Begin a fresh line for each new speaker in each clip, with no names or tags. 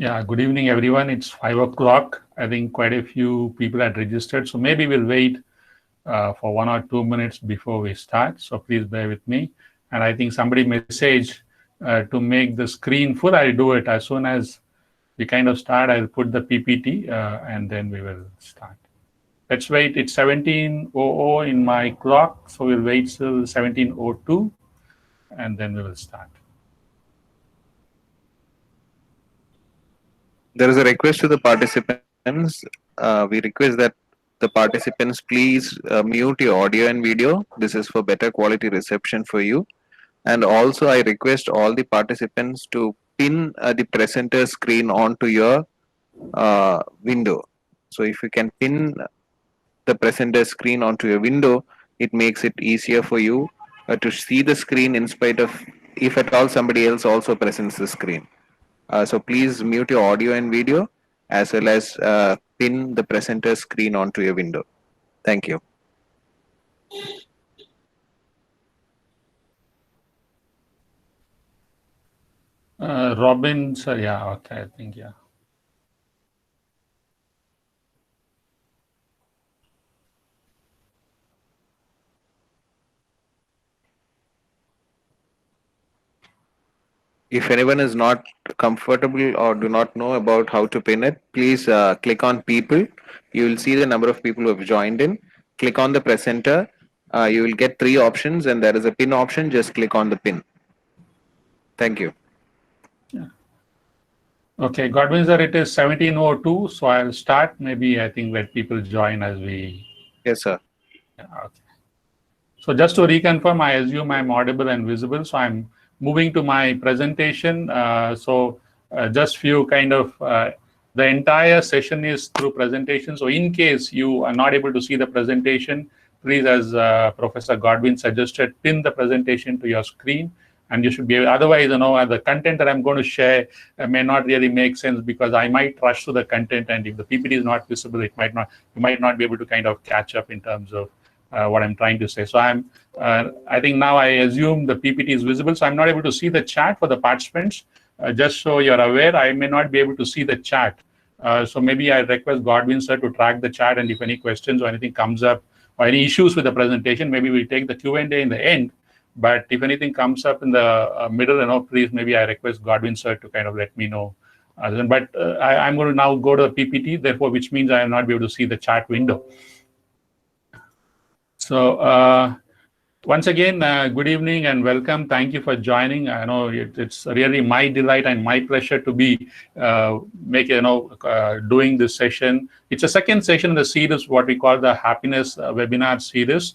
Yeah, good evening, everyone. It's 5 o'clock. I think quite a few people had registered, so maybe we'll wait for 1 or 2 minutes before we start. So please bear with me. And I think somebody messaged to make the screen full. I'll do it as soon as we kind of start. I'll put the PPT and then we will start. Let's wait. It's 17:00 in my clock, so we'll wait till 17:02 and then we will start.
There is a request to the participants. We request that the participants please mute your audio and video. This is for better quality reception for you. And also, I request all the participants to pin the presenter screen onto your window. So, if you can pin the presenter screen onto your window, it makes it easier for you to see the screen in spite of if at all somebody else also presents the screen. So please mute your audio and video as well as pin the presenter screen onto your window. Thank you.
Robin, sir, yeah, okay, I think, yeah.
If anyone is not comfortable or do not know about how to pin it, please click on people. You will see the number of people who have joined in. Click on the presenter. You will get three options and there is a pin option. Just click on the pin. Thank you.
Yeah. Okay, Godwin sir, it is 17:02, so I'll start. Maybe I think let people join as we.
Yes, sir.
Yeah, okay. So just to reconfirm, I assume I'm audible and visible. So I'm moving to my presentation. Just few kind of the entire session is through presentation. So in case you are not able to see the presentation, please, as Professor Godwin suggested, pin the presentation to your screen. And you should be able, otherwise, the content that I'm going to share may not really make sense because I might rush through the content, and if the PPT is not visible, you might not be able to kind of catch up in terms of what I'm trying to say. So I think now I assume the PPT is visible. So I'm not able to see the chat for the participants. Just so you're aware, I may not be able to see the chat. So maybe I request Godwin sir to track the chat, and if any questions or anything comes up or any issues with the presentation, maybe we'll take the Q&A in the end. But if anything comes up in the middle, please, maybe I request Godwin sir to kind of let me know. I'm going to now go to the PPT, therefore, which means I will not be able to see the chat window. So once again, good evening and welcome. Thank you for joining. I know it's really my delight and my pleasure to be doing this session. It's a second session in the series, what we call the happiness webinar series.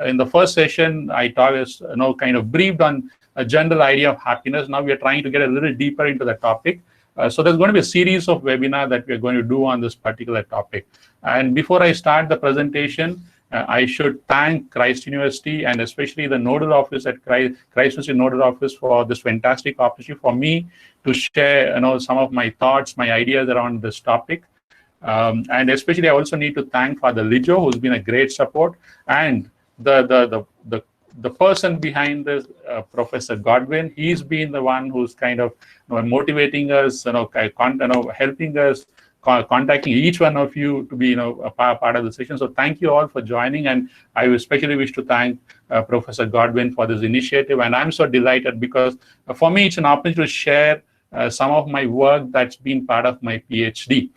In the first session, I talked, kind of briefed on a general idea of happiness. Now we are trying to get a little deeper into the topic. So there's going to be a series of webinars that we're going to do on this particular topic. And before I start the presentation, I should thank Christ University and especially the nodal office at Christ University Nodal Office for this fantastic opportunity for me to share, some of my thoughts, my ideas around this topic. And especially, I also need to thank Father Lijo, who's been a great support, and the person behind this, Professor Godwin. He's been the one who's kind of motivating us, helping us, contacting each one of you to be a part of the session. So thank you all for joining, and I especially wish to thank Professor Godwin for this initiative. And I'm so delighted because for me it's an opportunity to share some of my work that's been part of my PhD.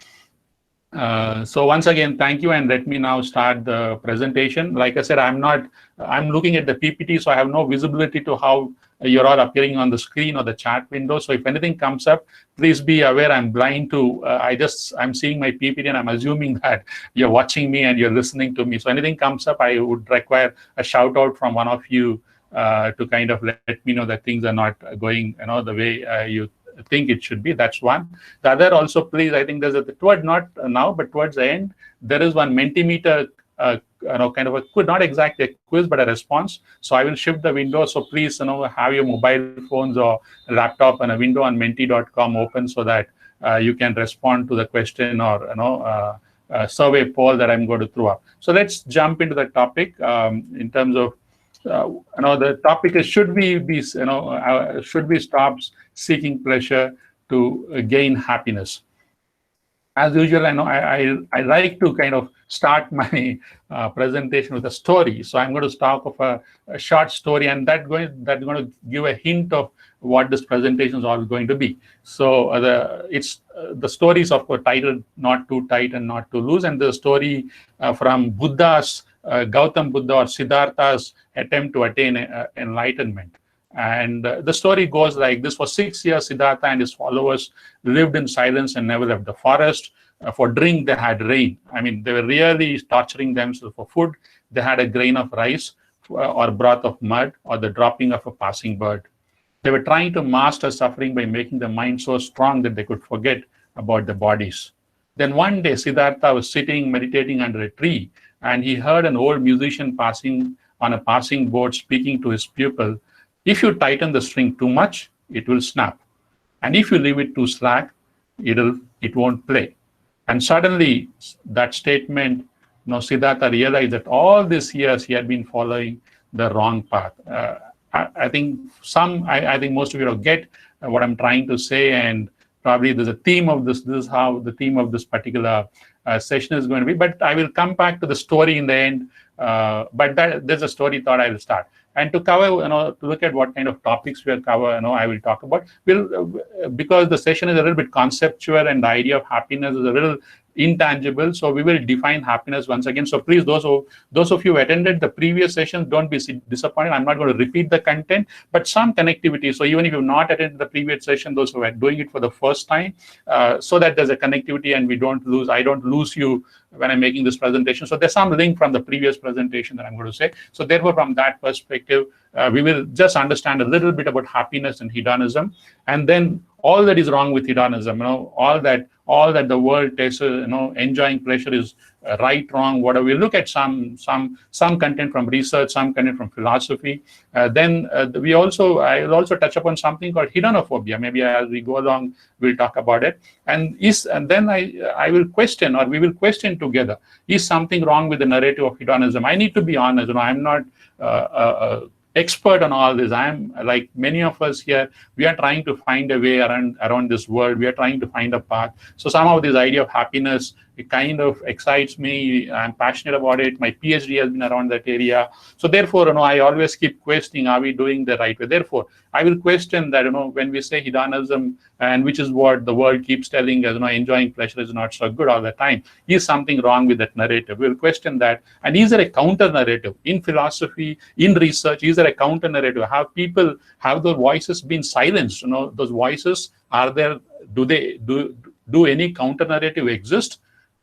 So once again, thank you, and let me now start the presentation. Like I said, I'm looking at the PPT, so I have no visibility to how you're all appearing on the screen or the chat window. So if anything comes up, please be aware I'm blind to, I'm seeing my PPT and I'm assuming that you're watching me and you're listening to me. So anything comes up, I would require a shout out from one of you to kind of let me know that things are not going, the way you think it should be. That's one. The other also, please, I think there's not now, but towards the end, there is one Mentimeter, kind of a quiz, not exactly a quiz, but a response. So I will shift the window. So please, have your mobile phones or laptop and a window on menti.com open so that you can respond to the question or, survey poll that I'm going to throw up. So let's jump into the topic in terms of, the topic is should we stop seeking pleasure to gain happiness. As usual, I know I like to kind of start my presentation with a story. So I'm going to talk of a short story, and that's going to give a hint of what this presentation is all going to be. So the story is of course titled "Not Too Tight and Not Too Loose," and the story from Buddha's Gautam Buddha or Siddhartha's attempt to attain enlightenment. And the story goes like this: for 6 years, Siddhartha and his followers lived in silence and never left the forest. For drink, they had rain. I mean, they were really torturing themselves. For food, they had a grain of rice or broth of mud or the dropping of a passing bird. They were trying to master suffering by making the mind so strong that they could forget about the bodies. Then one day, Siddhartha was sitting meditating under a tree, and he heard an old musician passing on a passing board speaking to his pupil. If you tighten the string too much, it will snap. And if you leave it too slack, it won't play. And suddenly, that statement, Siddhartha realized that all these years he had been following the wrong path. I think most of you will get what I'm trying to say, and probably there's a theme of this. This is how the theme of this particular session is going to be. But I will come back to the story in the end. But there's a story thought I will start. And to cover, to look at what kind of topics we'll cover, I will talk about. Because the session is a little bit conceptual and the idea of happiness is a little intangible, so we will define happiness once again. So please, those of you who attended the previous sessions, don't be disappointed. I'm not going to repeat the content, but some connectivity. So even if you've not attended the previous session, those who are doing it for the first time, so that there's a connectivity and I don't lose you when I'm making this presentation. So there's some link from the previous presentation that I'm going to say. So therefore, from that perspective, we will just understand a little bit about happiness and hedonism, and then all that is wrong with hedonism. All that the world takes, enjoying pleasure is right, wrong, whatever. We look at some content from research, some content from philosophy. Then I will also touch upon something called hedonophobia. Maybe as we go along, we'll talk about it. And then I will question, or we will question together: is something wrong with the narrative of hedonism? I need to be honest. I'm not expert on all this. I'm like many of us here. We are trying to find a way around this world. We are trying to find a path. So somehow this idea of happiness, it kind of excites me. I'm passionate about it. My PhD has been around that area. So therefore, I always keep questioning: are we doing the right way? Therefore, I will question that, when we say hedonism, and which is what the world keeps telling us, enjoying pleasure is not so good all the time. Is something wrong with that narrative? We'll question that. And is there a counter narrative in philosophy, in research? Is there a counter narrative? Have their voices been silenced? Those voices, are there? Do any counter narrative exist?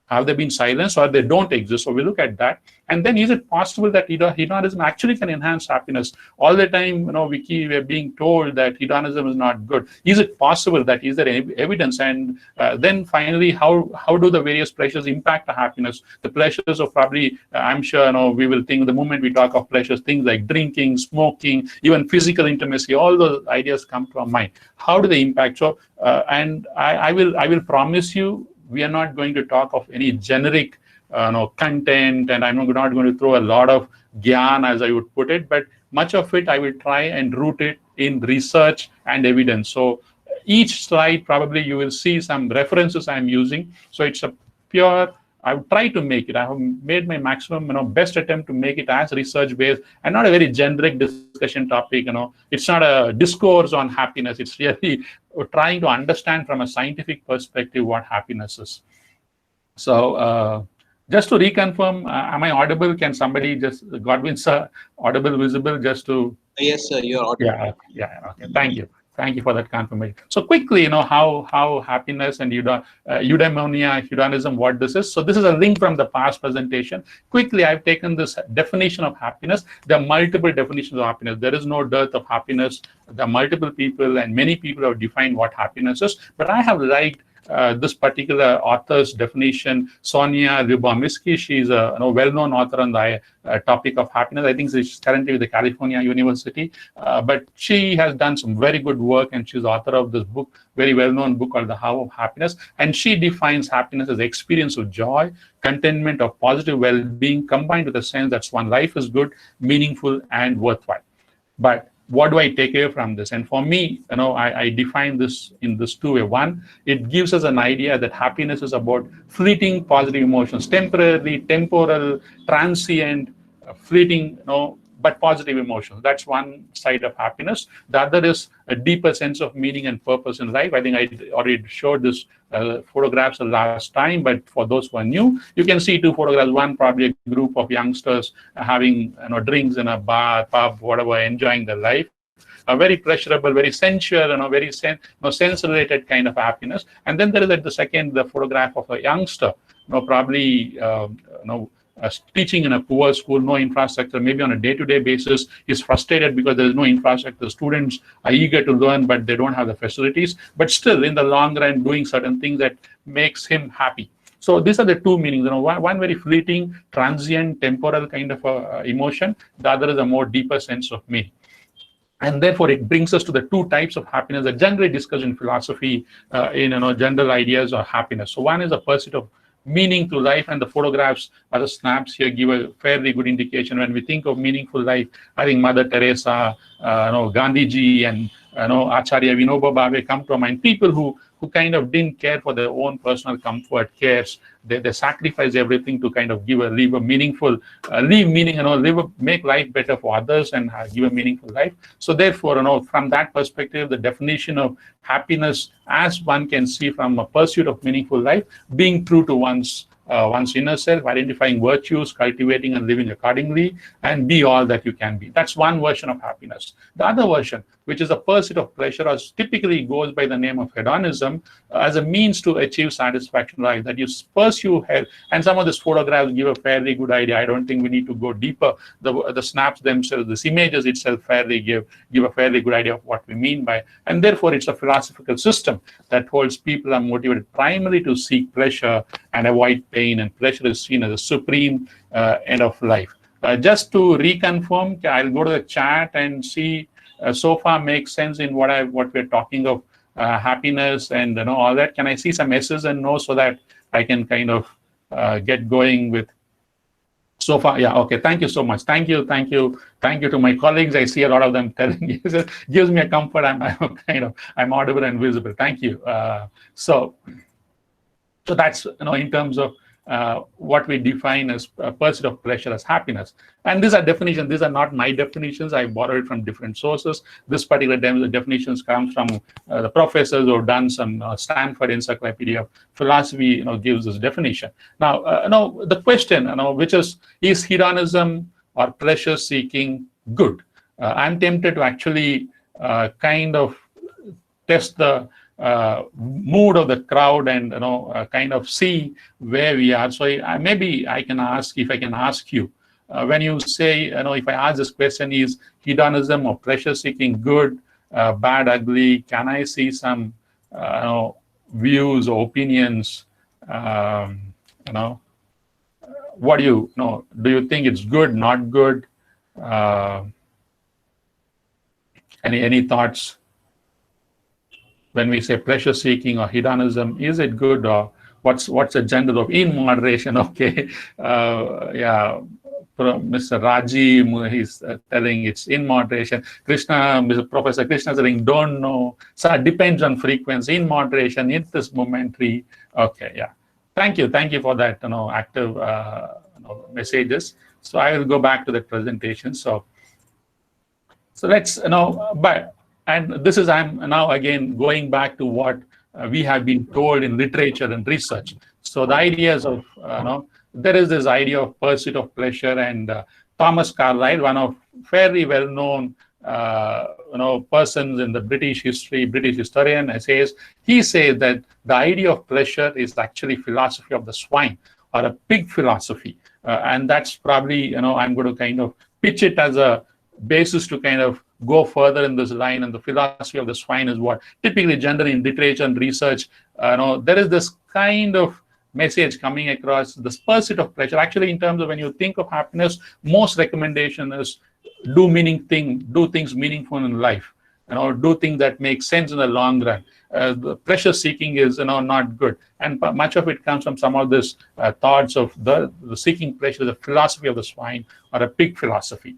Have they been silenced, or they don't exist? So we look at that. And then, is it possible that hedonism actually can enhance happiness? All the time, we're being told that hedonism is not good. Is it possible that is there evidence? And then finally, how do the various pleasures impact the happiness? The pleasures of probably, I'm sure, we will think the moment we talk of pleasures, things like drinking, smoking, even physical intimacy, all those ideas come to our mind. How do they impact? So, and I will promise you, we are not going to talk of any generic content, and I'm not going to throw a lot of gyan, as I would put it, but much of it I will try and root it in research and evidence. So each slide, probably you will see some references I'm using. So it's a pure, I would try to make it, I have made my maximum, best attempt to make it as research-based and not a very generic discussion topic. It's not a discourse on happiness. It's really trying to understand from a scientific perspective what happiness is. So just to reconfirm, am I audible? Can somebody just, Godwin sir, audible, visible, just to...
Yes, sir, you're audible.
Yeah, okay, thank you. Thank you for that confirmation. So quickly, how happiness and eudaimonia, hedonism, what this is. So this is a link from the past presentation. Quickly, I've taken this definition of happiness. There are multiple definitions of happiness. There is no dearth of happiness. There are multiple people, and many people have defined what happiness is. But I have liked this particular author's definition, Sonia Lyubomirsky. She's a well-known author on the topic of happiness. I think she's currently with the California University, but she has done some very good work, and she's author of this book, very well-known book called The How of Happiness. And she defines happiness as the experience of joy, contentment, of positive well-being, combined with a sense that one's life is good, meaningful, and worthwhile. But what do I take away from this? And for me, I define this in this two way. One, it gives us an idea that happiness is about fleeting positive emotions, temporary, temporal, transient, fleeting, but positive emotions. That's one side of happiness. The other is a deeper sense of meaning and purpose in life. I think I already showed this photographs the last time, but for those who are new, you can see two photographs. One, probably a group of youngsters having drinks in a bar, pub, whatever, enjoying their life. A very pleasurable, very sensual, very sense-related kind of happiness. And then there is at the second, the photograph of a youngster, probably teaching in a poor school, no infrastructure, maybe on a day-to-day basis, is frustrated because there is no infrastructure. Students are eager to learn, but they don't have the facilities. But still, in the long run, doing certain things that makes him happy. So these are the two meanings. One very fleeting, transient, temporal kind of emotion. The other is a more deeper sense of meaning. And therefore, it brings us to the two types of happiness that generally discussed in philosophy, in general ideas of happiness. So one is a pursuit of meaning to life, and the photographs or the snaps here give a fairly good indication. When we think of meaningful life, I think Mother Teresa, Gandhiji, and Acharya Vinoba Bhave come to mind. People who kind of didn't care for their own personal comfort, cares. They sacrifice everything to kind of leave a meaningful, leave meaning, make life better for others and give a meaningful life. So therefore, from that perspective, the definition of happiness, as one can see from a pursuit of meaningful life, being true to one's inner self, identifying virtues, cultivating and living accordingly, and be all that you can be. That's one version of happiness. The other version, which is a pursuit of pleasure, or typically goes by the name of hedonism, as a means to achieve satisfaction in life, that you pursue health. And some of these photographs give a fairly good idea. I don't think we need to go deeper. The snaps themselves, these images itself fairly give a fairly good idea of what we mean by. And therefore, it's a philosophical system that holds people are motivated primarily to seek pleasure and avoid pain, and pleasure is seen as a supreme end of life. Just to reconfirm, I'll go to the chat and see so far makes sense in what we're talking of happiness and all that. Can I see some S's and No's so that I can kind of get going with so far? Yeah, okay. Thank you so much. Thank you to my colleagues. I see a lot of them telling me. It gives me a comfort. I'm audible and visible. Thank you. So that's in terms of what we define as a pursuit of pleasure as happiness. And these are definitions. These are not my definitions. I borrowed from different sources. This particular definitions comes from the professors who have done some Stanford Encyclopedia of Philosophy, gives this definition. Now, the question, which is hedonism or pleasure seeking good? I'm tempted to actually kind of test the mood of the crowd and kind of see where we are. So maybe I can ask, if I can ask you, when you say, if I ask this question, is hedonism or pleasure seeking good, bad, ugly, can I see some views or opinions? What do you know? Do you think it's good, not good? Any thoughts? When we say pleasure seeking or hedonism, is it good, or what's the gender of in moderation? Okay, yeah, Mr. Raji, he's telling it's in moderation. Professor Krishna is saying don't know. So it depends on frequency, in moderation, it is momentary. Okay, yeah. Thank you for that, active messages. So I will go back to the presentation. So let's and this is, I'm now again going back to what we have been told in literature and research. So the ideas of, there is this idea of pursuit of pleasure, and Thomas Carlyle, one of fairly well-known, persons in the British history, British historian, says that the idea of pleasure is actually philosophy of the swine, or a pig philosophy. And that's probably, I'm going to kind of pitch it as a basis to kind of go further in this line. And the philosophy of the swine is what typically generally in literature and research, there is this kind of message coming across, this pursuit of pleasure. Actually, in terms of when you think of happiness, most recommendation is do things meaningful in life, do things that make sense in the long run. The pleasure seeking is not good, and much of it comes from some of this thoughts of the seeking pleasure, the philosophy of the swine, or a pig philosophy.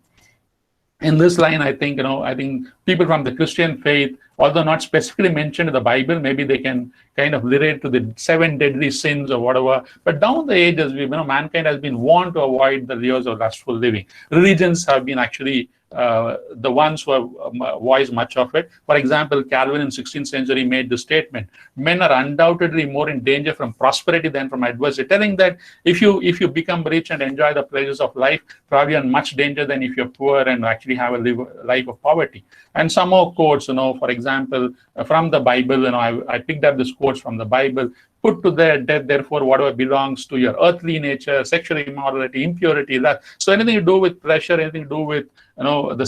in this line, I think, I think people from the Christian faith, although not specifically mentioned in the Bible, maybe they can kind of relate to the 7 deadly sins or whatever. But down the ages, mankind has been warned to avoid the years of lustful living. Religions have been actually the ones who have voiced much of it. For example, Calvin in 16th century made the statement: men are undoubtedly more in danger from prosperity than from adversity, telling that if you become rich and enjoy the pleasures of life, probably in much danger than if you're poor and actually have a life of poverty. And some more quotes, for example, from the Bible, I picked up this quotes from the Bible: put to their death, therefore, whatever belongs to your earthly nature, sexual immorality, impurity, lust. So anything to do with pleasure, anything to do with, the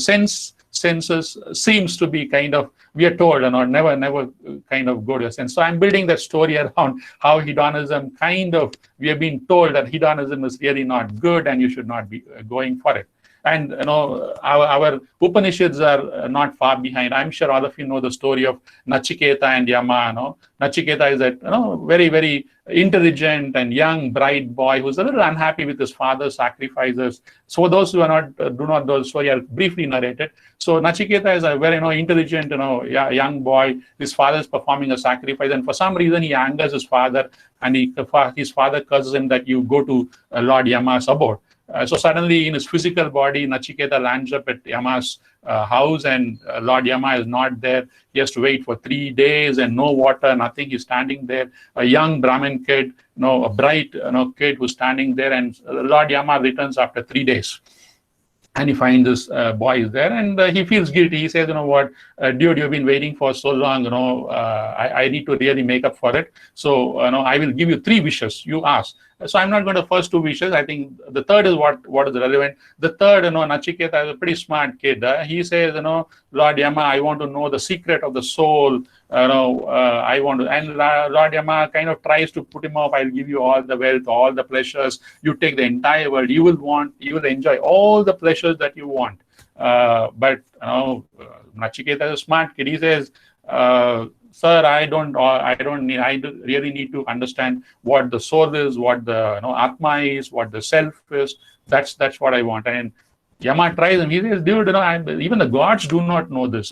senses seems to be kind of, we are told, never kind of go to a sense. So I'm building that story around how hedonism kind of, we have been told that hedonism is really not good and you should not be going for it. And our Upanishads are not far behind. I'm sure all of you know the story of Nachiketa and Yama. Nachiketa is that very, very intelligent and young bright boy who's a little unhappy with his father's sacrifices. So those who are not do not know the story, I'll briefly narrate it. So Nachiketa is a very intelligent young boy. His father is performing a sacrifice, and for some reason he angers his father, and his father curses him that you go to Lord Yama's abode. So suddenly, in his physical body, Nachiketa lands up at Yama's house, and Lord Yama is not there. He has to wait for 3 days and no water, nothing. He's standing there. A young Brahmin kid, a bright kid who's standing there, and Lord Yama returns after 3 days. And he finds this boy is there, and he feels guilty. He says, what, dude, you've been waiting for so long, I need to really make up for it. So, I will give you 3 wishes. You ask. So I'm not going to first 2 wishes. I think the third is what is relevant. The third, Nachiketa is a pretty smart kid. He says, Lord Yama, I want to know the secret of the soul. I want to, and Lord Yama kind of tries to put him off. I'll give you all the wealth, all the pleasures. You take the entire world. You will enjoy all the pleasures that you want. But Nachiketa is a smart kid. He says, sir, I really need to understand what the soul is, what the Atma is, what the self is. That's what I want. And Yama tries him. He says, dude, even the gods do not know this.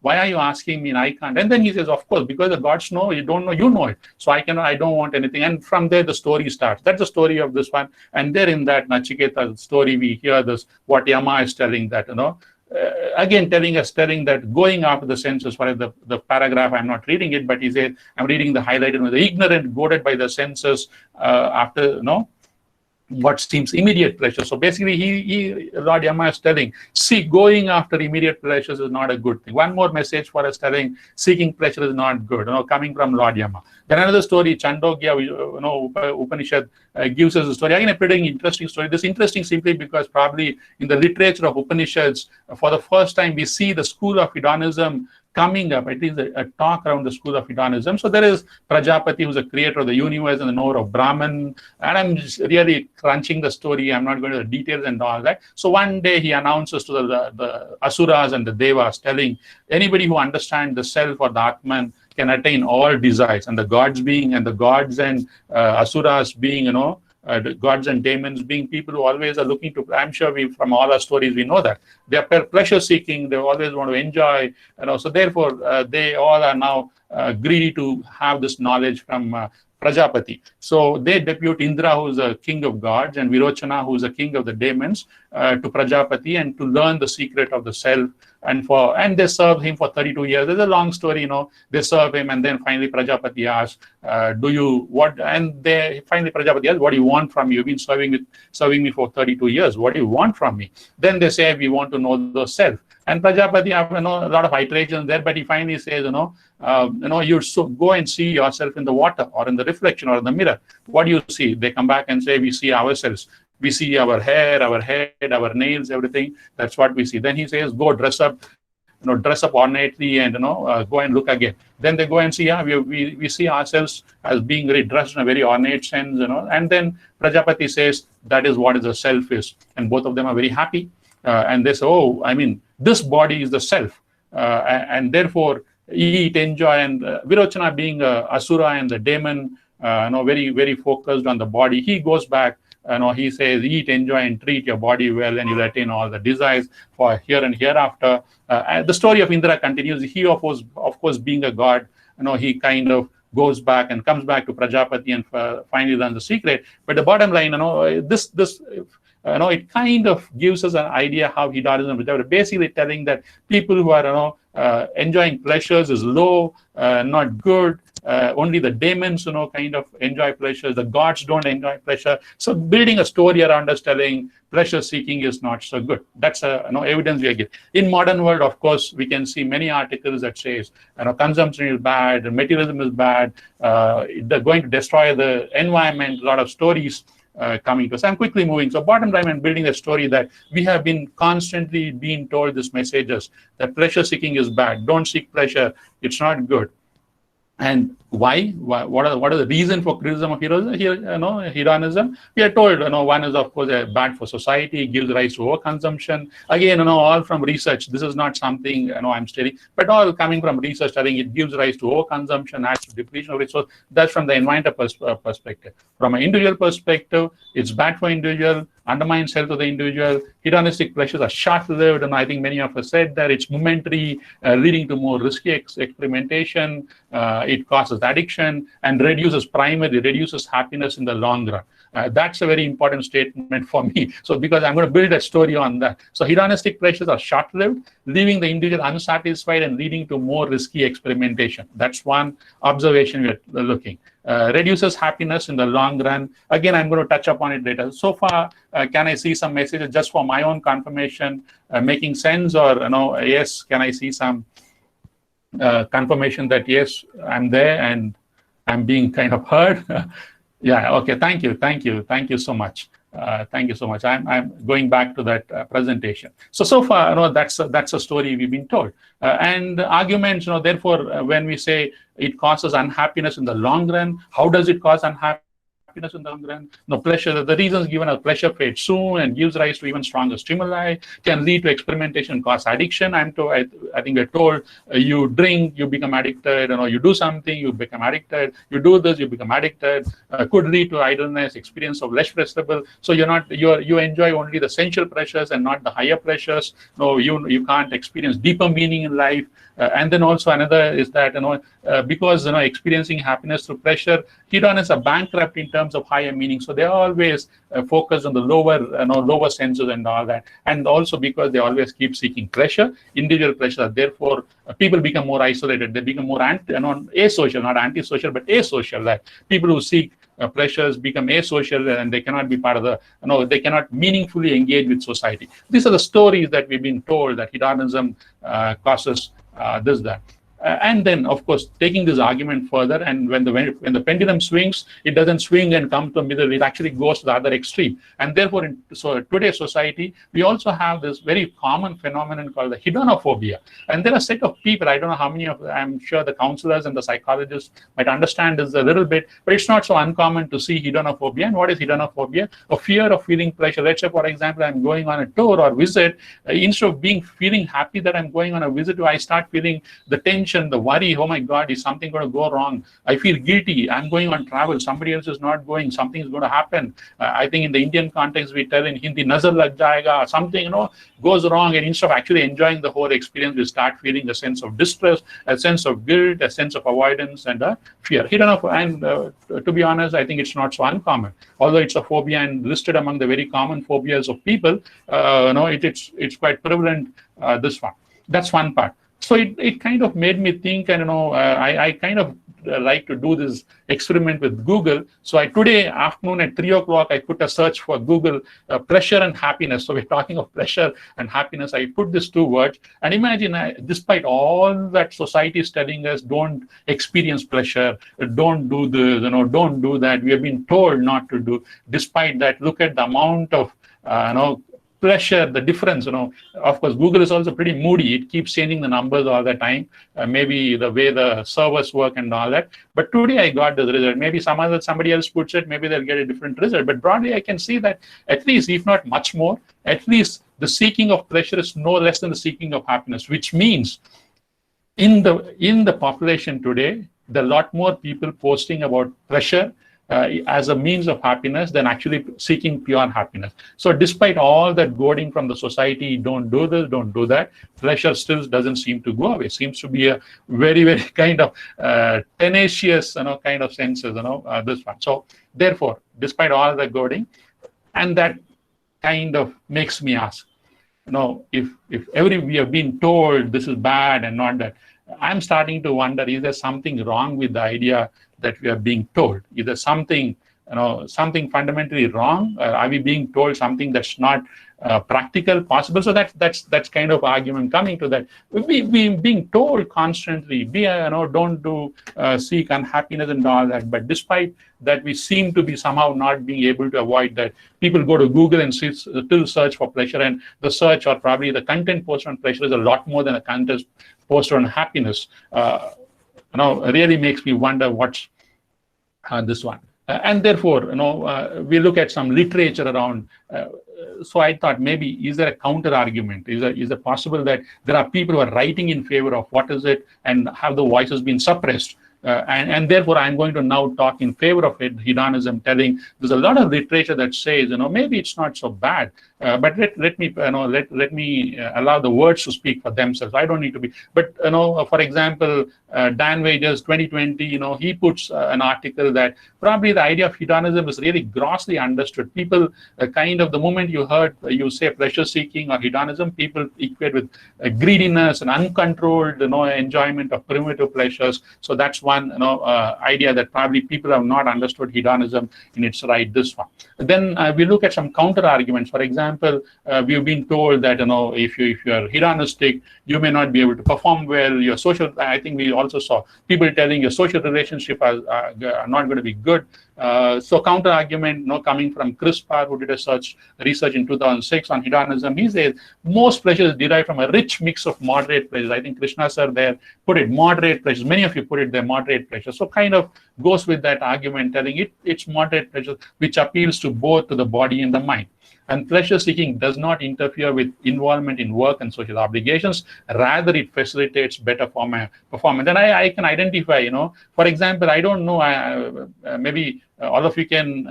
Why are you asking me? And I can't. And then he says, of course, because the gods know, you don't know, you know it. So I don't want anything. And from there, the story starts. That's the story of this one. And there in that Nachiketa story, we hear this, what Yama is telling that, again, telling that going after the senses, for the paragraph, I'm not reading it, but he said, I'm reading the highlighted one: the ignorant, goaded by the senses after, what seems immediate pleasure. So basically, Lord Yama is telling, see, going after immediate pleasures is not a good thing. One more message for us telling, seeking pleasure is not good, coming from Lord Yama. Then another story, Chandogya, Upanishad gives us a story. Again, a pretty interesting story. This is interesting simply because probably in the literature of Upanishads, for the first time, we see the school of hedonism coming up, at least a talk around the school of hedonism. So there is Prajapati, who's the creator of the universe and the knower of Brahman. And I'm just really crunching the story. I'm not going to the details and all that. So one day he announces to the Asuras and the Devas, telling anybody who understands the self or the Atman can attain all desires. And the gods and Asuras being, the gods and demons being people who always are looking to, I'm sure from all our stories, we know that they are pleasure seeking, they always want to enjoy, so therefore they all are now greedy to have this knowledge from Prajapati. So they depute Indra, who's the king of gods, and Virochana, who's the king of the demons, to Prajapati, and to learn the secret of the self. And they serve him for 32 years. There's a long story, They serve him, and then finally Prajapati asks, And finally Prajapati asks, what do you want from me? You've been serving me for 32 years. What do you want from me? Then they say, we want to know the self. And Prajapati, a lot of iterations there, but he finally says, you should go and see yourself in the water or in the reflection or in the mirror. What do you see? They come back and say, we see ourselves. We see our hair, our head, our nails, everything. That's what we see. Then he says, go dress up ornately and, go and look again. Then they go and see, we see ourselves as being very dressed in a very ornate sense, And then Prajapati says, that is what the self is. And both of them are very happy. And they say, this body is the self. And therefore, eat, enjoy. And Virochana being Asura and the demon, very, very focused on the body, he goes back he says, eat, enjoy, and treat your body well, and you'll attain all the desires for here and hereafter. And the story of Indra continues. He, of course, being a god, he kind of goes back and comes back to Prajapati and finally learns the secret. But the bottom line, this it kind of gives us an idea how hedonism is basically telling that people who are enjoying pleasures is low, not good. Only the demons, kind of enjoy pleasures. The gods don't enjoy pleasure. So building a story around us telling pleasure seeking is not so good. That's evidence we are giving. In modern world, of course, we can see many articles that says consumption is bad, materialism is bad, they're going to destroy the environment. A lot of stories coming to us. I'm quickly moving. So bottom line, I'm building a story that we have been constantly being told these messages that pleasure seeking is bad. Don't seek pleasure. It's not good. And why? What are the reason for criticism of hedonism? We are told, one is of course bad for society, gives rise to overconsumption. Again, all from research. This is not something I'm studying, but all coming from research. I think it gives rise to overconsumption, adds to depletion of resource. That's from the environmental perspective. From an individual perspective, it's bad for individual, undermines health of the individual. Hedonistic pleasures are short-lived, and I think many of us said that it's momentary, leading to more risky experimentation. It causes addiction and reduces happiness in the long run. That's a very important statement for me. So because I'm going to build a story on that. So hedonistic pleasures are short-lived, leaving the individual unsatisfied and leading to more risky experimentation. That's one observation we're looking. Reduces happiness in the long run. Again, I'm going to touch upon it later. So far, can I see some messages just for my own confirmation, making sense, or yes, can I see some confirmation that yes, I'm there and I'm being kind of heard? Yeah, okay, thank you so much. Thank you so much. I'm going back to that presentation. So far, that's a story we've been told. And arguments, therefore, when we say it causes unhappiness in the long run, how does it cause unhappiness in the long run? Pleasure, the reasons given are pleasure fades soon and gives rise to even stronger stimuli, can lead to experimentation, cause addiction. I think we're told you drink, you become addicted, you do something, you become addicted, you do this, you become addicted, could lead to idleness, experience of less pleasurable. So you enjoy only the sensual pleasures and not the higher pleasures. You can't experience deeper meaning in life. And then also another is that because experiencing happiness through pleasure, hedonists are bankrupt in terms of higher meaning. So they always focus on the lower senses and all that. And also because they always keep seeking pleasure, individual pleasure. Therefore, people become more isolated. They become more asocial, not antisocial, but asocial. That people who seek pleasures become asocial and they cannot be part of they cannot meaningfully engage with society. These are the stories that we've been told that hedonism causes that. And then, of course, taking this argument further, and when the pendulum swings, it doesn't swing and come to the middle. It actually goes to the other extreme. And therefore, in today's society, we also have this very common phenomenon called the hedonophobia. And there are a set of people, I don't know how many of them, I'm sure the counselors and the psychologists might understand this a little bit, but it's not so uncommon to see hedonophobia. And what is hedonophobia? A fear of feeling pleasure. Let's say, for example, I'm going on a tour or visit. Instead of feeling happy that I'm going on a visit, I start feeling the tension, the worry. Oh my God, is something going to go wrong? I feel guilty. I'm going on travel. Somebody else is not going. Something is going to happen. I think in the Indian context, we tell in Hindi, nazar lag jayega, something goes wrong. And instead of actually enjoying the whole experience, we start feeling a sense of distress, a sense of guilt, a sense of avoidance, and fear. And to be honest, I think it's not so uncommon. Although it's a phobia and listed among the very common phobias of people, it's quite prevalent. This one. That's one part. So it kind of made me think, and I kind of like to do this experiment with Google. So today afternoon at 3 o'clock, I put a search for Google, pleasure and happiness. So we're talking of pleasure and happiness. I put these two words, and imagine, despite all that society is telling us, don't experience pleasure, don't do this, don't do that. We have been told not to do. Despite that, look at the amount of pleasure, the difference, of course, Google is also pretty moody. It keeps changing the numbers all the time, maybe the way the servers work and all that. But today I got this result. Maybe somebody else puts it, maybe they'll get a different result. But broadly, I can see that at least, if not much more, at least the seeking of pleasure is no less than the seeking of happiness, which means in the population today, there are a lot more people posting about pleasure, as a means of happiness than actually seeking pure happiness. So despite all that goading from the society, don't do this, don't do that, pleasure still doesn't seem to go away. It seems to be a very, very kind of tenacious, kind of senses, this one. So therefore, despite all the goading, and that kind of makes me ask, if we have been told this is bad and not that, I'm starting to wonder, is there something wrong with the idea that we are being told? Is there something, something fundamentally wrong? Are we being told something that's not practical, possible? So that's kind of argument coming to that. We being told constantly, don't do seek unhappiness and all that. But despite that, we seem to be somehow not being able to avoid that. People go to Google and still search for pleasure, and the search or probably the content posted on pleasure is a lot more than the content posted on happiness. It really makes me wonder what's this one. And therefore, we look at some literature around. So I thought, maybe is there a counter argument? Is it possible that there are people who are writing in favor of what is it, and have the voices been suppressed? And therefore, I'm going to now talk in favor of hedonism, telling there's a lot of literature that says, maybe it's not so bad, but let me allow the words to speak for themselves. I don't need to be. But for example, Dan Wager's 2020, he puts an article that probably the idea of hedonism is really grossly understood. People kind of, the moment you say pleasure seeking or hedonism, people equate with greediness and uncontrolled enjoyment of primitive pleasures. So that's one idea that probably people have not understood hedonism in its right this one. Then we look at some counter arguments. For example, we've been told that if you're hedonistic, you may not be able to perform well. Your social, I think we also saw people telling your social relationship are not going to be good. So counter argument, coming from Chris Parr, who did research in 2006 on hedonism. He says most pleasures derive from a rich mix of moderate pleasures. I think Krishna sir there put it moderate pleasures. Many of you put it there, moderate pleasures. So kind of goes with that argument, telling it's moderate pleasures which appeals to both to the body and the mind. And pleasure seeking does not interfere with involvement in work and social obligations. Rather, it facilitates better performance. And I can identify, for example, I don't know, maybe all of you can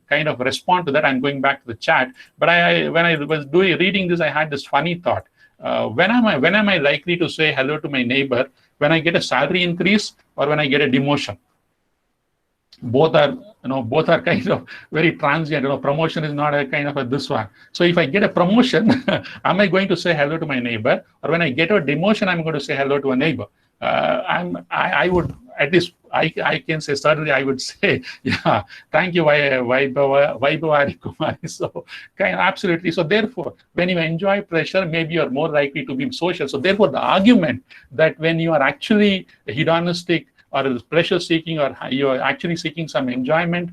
kind of respond to that. I'm going back to the chat. But when I was reading this, I had this funny thought. When am I likely to say hello to my neighbor? When I get a salary increase or when I get a demotion? Both are kind of very transient. Promotion is not a kind of a this one. So if I get a promotion, am I going to say hello to my neighbor? Or when I get a demotion, I'm going to say hello to a neighbor? I would, at least I can say, certainly I would say, yeah, thank you, Vaibhavari Kumari. So absolutely. So therefore, when you enjoy pleasure, maybe you're more likely to be social. So therefore, the argument that when you are actually hedonistic or pleasure seeking, or you're actually seeking some enjoyment,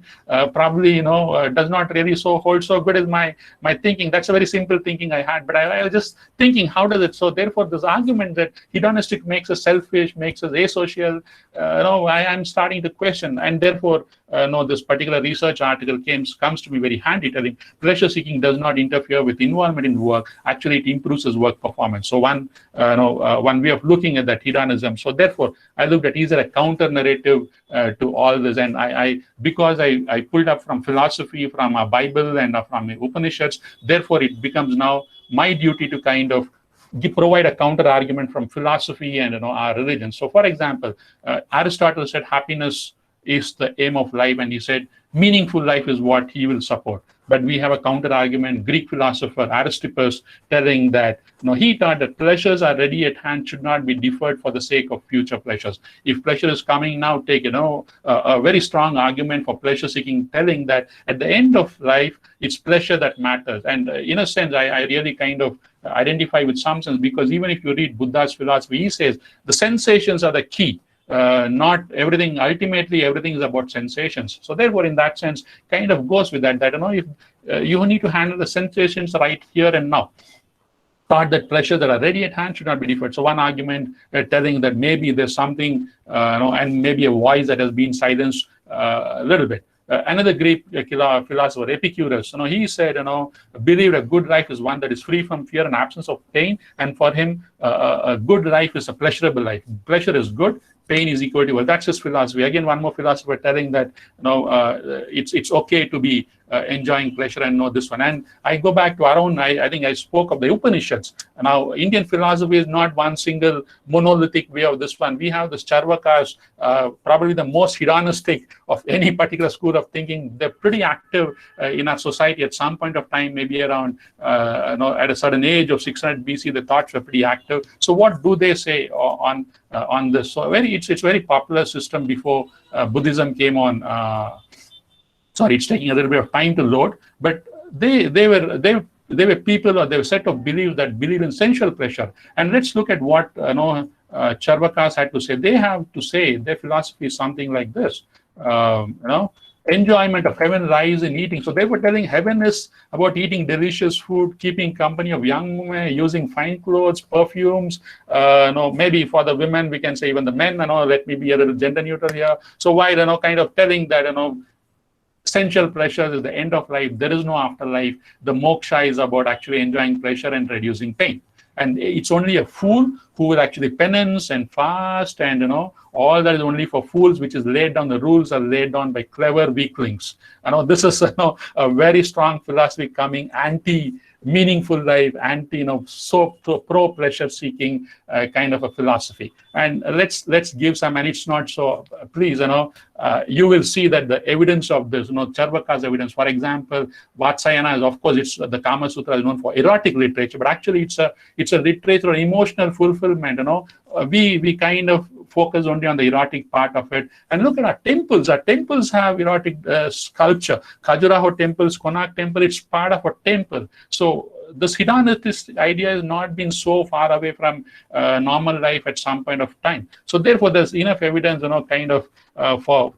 probably does not really hold so good as my thinking. That's a very simple thinking I had, but I was just thinking, how does it? So therefore, this argument that hedonistic makes us selfish, makes us asocial, I'm starting to question, and therefore, this particular research article comes to be very handy, telling pleasure seeking does not interfere with involvement in work. Actually, it improves his work performance. So one way of looking at that hedonism. So therefore, I looked at, is there a counter narrative to all this? And because I pulled up from philosophy, from a Bible, and from the Upanishads, therefore it becomes now my duty to kind of provide a counter argument from philosophy and our religion. So for example, Aristotle said happiness is the aim of life, and he said meaningful life is what he will support. But we have a counter argument, Greek philosopher Aristippus, telling that he thought that pleasures are ready at hand, should not be deferred for the sake of future pleasures. If pleasure is coming now, take a very strong argument for pleasure seeking, telling that at the end of life, it's pleasure that matters. And in a sense, I really kind of identify with some sense, because even if you read Buddha's philosophy, he says the sensations are the key. Not everything, ultimately everything is about sensations. So therefore, in that sense, kind of goes with that if you need to handle the sensations right here and now. Thought that pleasures that are ready at hand should not be deferred. So one argument telling that maybe there's something, and maybe a voice that has been silenced a little bit. Another Greek philosopher, Epicurus, he said, believed a good life is one that is free from fear and absence of pain. And for him, a good life is a pleasurable life. Pleasure is good, pain is equal to wealth. That's his philosophy. Again, one more philosopher telling that it's okay to be enjoying pleasure and know this one. And I go back to our own. I think I spoke of the Upanishads. Now, Indian philosophy is not one single monolithic way of this one. We have the Charvakas, probably the most hedonistic of any particular school of thinking. They're pretty active in our society at some point of time, maybe around at a certain age of 600 BC. The thoughts were pretty active. So what do they say on this? So it's very popular system before Buddhism came on. Sorry, it's taking a little bit of time to load, but they were people, or they were a set of beliefs that believe in sensual pleasure. And let's look at what Charvakas had to say. They have to say their philosophy is something like this. Enjoyment of heaven lies in eating. So they were telling heaven is about eating delicious food, keeping company of young women, using fine clothes, perfumes. Maybe for the women, we can say even the men. Let me be a little gender neutral here. So while kind of telling that sensual pleasures is the end of life, there is no afterlife. The moksha is about actually enjoying pleasure and reducing pain. And it's only a fool who will actually penance and fast, and all that is only for fools, which is laid down. The rules are laid down by clever weaklings. This is a very strong philosophy coming anti-meaningful life, so pro pleasure seeking kind of a philosophy. And let's give some, and it's not so. Please, you will see that the evidence of this, Charvaka's evidence. For example, Vatsyayana is, of course, it's the Kama Sutra is known for erotic literature, but actually it's a literature of emotional fulfillment. We kind of focus only on the erotic part of it. And look at our temples. Our temples have erotic sculpture. Khajuraho temples, Konark temple, it's part of a temple. So this hedonistic idea has not been so far away from normal life at some point of time. So therefore, there's enough evidence, to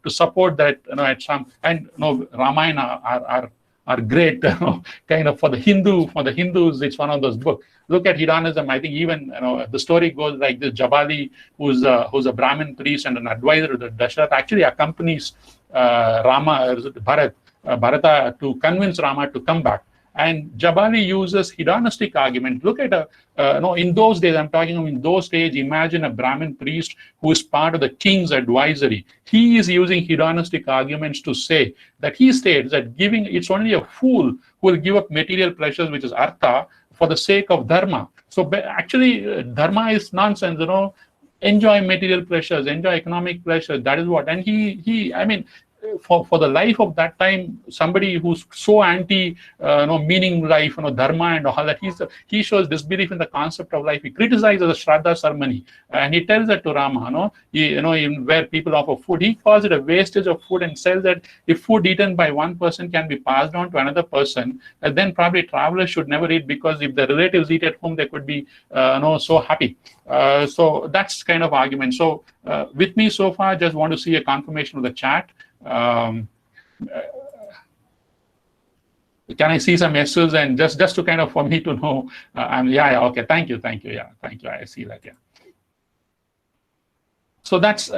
support that, at some, and Ramayana are great, kind of for the Hindus, it's one of those books. Look at hedonism. I think even the story goes like this: Jabali, who's a Brahmin priest and an advisor to the Dasharatha, actually accompanies Bharata to convince Rama to come back. And Jabali uses hedonistic argument. Look at in those days, I'm talking in those days, imagine a Brahmin priest who is part of the king's advisory. He is using hedonistic arguments to say that he states that it's only a fool who will give up material pleasures, which is artha, for the sake of dharma. So actually, dharma is nonsense, enjoy material pleasures, enjoy economic pleasures. That is what. And for the life of that time, somebody who's so anti meaning life, dharma and all that, he shows disbelief in the concept of life. He criticizes the Shraddha ceremony, and he tells that to Rama, where people offer food, he calls it a wastage of food and says that if food eaten by one person can be passed on to another person, then probably travelers should never eat, because if the relatives eat at home, they could be so happy. So that's kind of argument. So with me so far, just want to see a confirmation of the chat. Can I see some yeses, and just to kind of for me to know? Okay. Thank you. Yeah, thank you. I see that. Yeah. So that's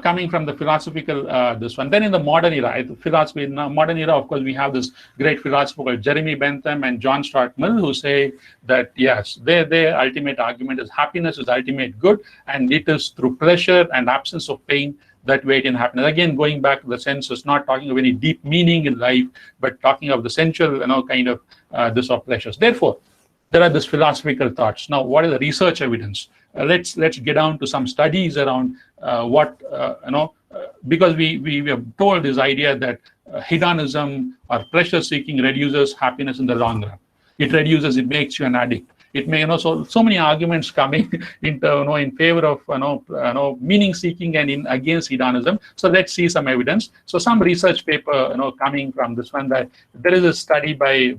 coming from the philosophical this one. Then in the modern era, philosophy. In the modern era, of course, we have this great philosopher called Jeremy Bentham and John Stuart Mill, who say that yes, their ultimate argument is happiness is ultimate good, and it is through pleasure and absence of pain that way in happiness. Again, going back to the senses, not talking of any deep meaning in life, but talking of the sensual, kind of this of pleasures. Therefore, there are these philosophical thoughts. Now, what is the research evidence? Let's get down to some studies around because we have told this idea that hedonism or pleasure seeking reduces happiness in the long run. It makes you an addict. It may, so many arguments coming into, in favor of, meaning seeking and against hedonism. So let's see some evidence. So some research paper, coming from this one, that there is a study by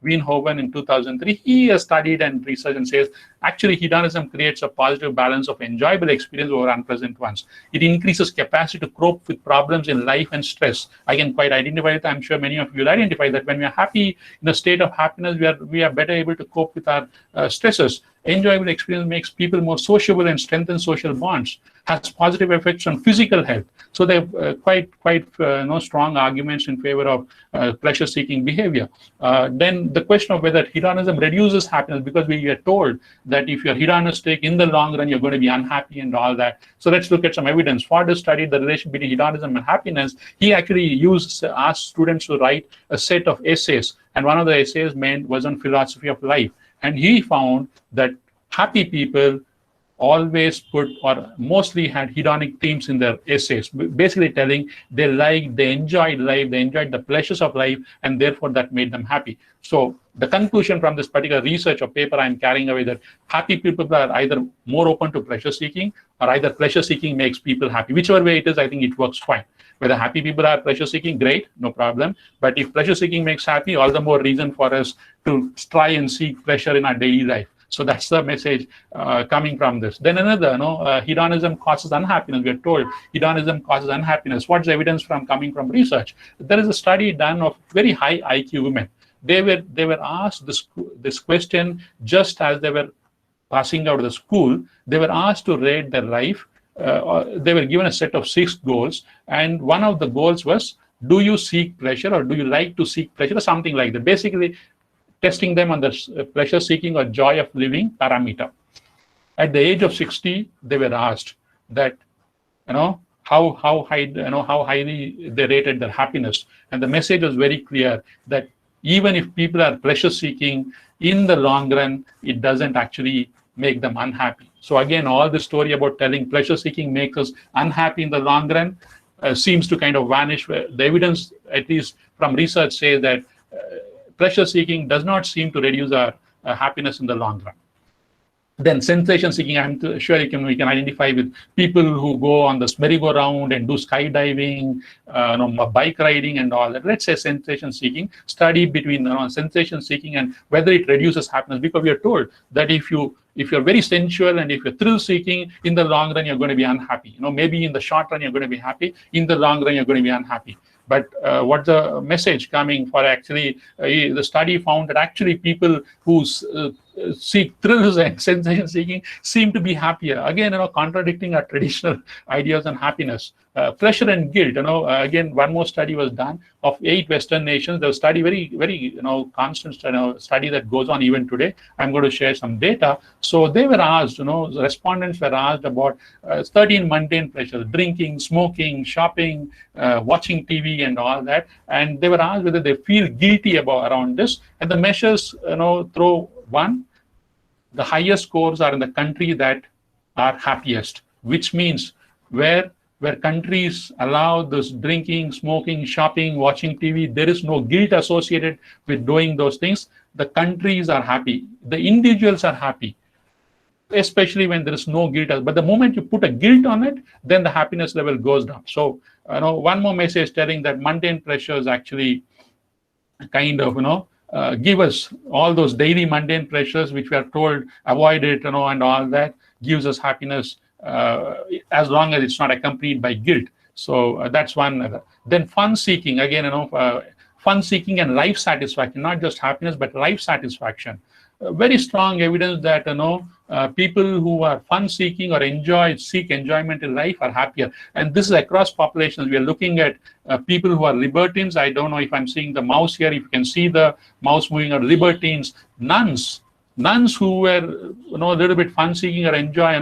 Weenhoven in 2003. He has studied and researched and says, actually, hedonism creates a positive balance of enjoyable experience over unpleasant ones. It increases capacity to cope with problems in life and stress. I can quite identify it. I'm sure many of you will identify that when we are happy, in a state of happiness, we are better able to cope with our stresses. Enjoyable experience makes people more sociable and strengthens social bonds, has positive effects on physical health. So they have quite strong arguments in favor of pleasure-seeking behavior. Then the question of whether hedonism reduces happiness, because we are told that if you're hedonistic, in the long run, you're going to be unhappy and all that. So let's look at some evidence. Ford studied the relation between hedonism and happiness. He actually asked students to write a set of essays, and one of the essays was on philosophy of life. And he found that happy people always put or mostly had hedonic themes in their essays, basically telling they enjoyed life, they enjoyed the pleasures of life, and therefore that made them happy. So the conclusion from this particular research or paper I'm carrying away, that happy people are either more open to pleasure seeking, or either pleasure seeking makes people happy. Whichever way it is, I think it works fine. Whether happy people are pleasure seeking, great, no problem. But if pleasure seeking makes happy, all the more reason for us to try and seek pleasure in our daily life. So that's the message coming from this. Then another, hedonism causes unhappiness. We are told hedonism causes unhappiness. What's the evidence coming from research? There is a study done of very high IQ women. They were asked this question just as they were passing out of the school. They were asked to rate their life. They were given a set of 6 goals, and one of the goals was, do you seek pleasure, or do you like to seek pleasure, or something like that. Basically, testing them on the pleasure-seeking or joy of living parameter. At the age of 60, they were asked that, how highly they rated their happiness, and the message was very clear that even if people are pleasure-seeking, in the long run, it doesn't actually make them unhappy. So again, all the story about telling pleasure-seeking makes us unhappy in the long run seems to kind of vanish. The evidence, at least from research, says that pleasure-seeking does not seem to reduce our happiness in the long run. Then sensation-seeking, I'm sure we can identify with people who go on the merry-go-round and do skydiving, bike riding and all that. Let's say sensation-seeking, study between sensation-seeking and whether it reduces happiness, because we are told that if you're very sensual and if you're thrill-seeking, in the long run, you're going to be unhappy. Maybe in the short run, you're going to be happy. In the long run, you're going to be unhappy. But what's the message coming for actually, the study found that actually people who seek thrills and sensation seeking seem to be happier. Again, contradicting our traditional ideas on happiness. Pleasure and guilt, again, one more study was done of 8 Western nations. There was study, very constant study that goes on even today. I'm going to share some data. So they were asked, the respondents were asked about 13 mundane pleasures: drinking, smoking, shopping, watching TV and all that. And they were asked whether they feel guilty around this. And the measures, throw one, the highest scores are in the country that are happiest, which means where countries allow this drinking, smoking, shopping, watching TV, there is no guilt associated with doing those things. The countries are happy. The individuals are happy, especially when there is no guilt. But the moment you put a guilt on it, then the happiness level goes down. So, one more message telling that mundane pleasures actually kind of, give us all those daily mundane pleasures which we are told avoid it, and all that gives us happiness as long as it's not accompanied by guilt. So that's one. Then fun seeking, again, fun seeking and life satisfaction, not just happiness but life satisfaction. Very strong evidence that people who are fun seeking or seek enjoyment in life are happier, and this is across populations. We are looking at people who are libertines. I don't know if I'm seeing the mouse here. If you can see the mouse moving, or libertines, nuns who were a little bit fun seeking or enjoy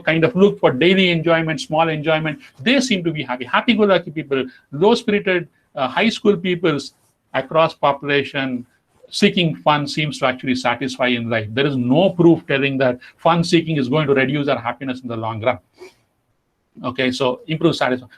kind of look for daily enjoyment, small enjoyment, they seem to be happy. Happy-go-lucky people, low-spirited high school peoples across population, seeking fun seems to actually satisfy in life. There is no proof telling that fun seeking is going to reduce our happiness in the long run. Okay, so improve satisfaction.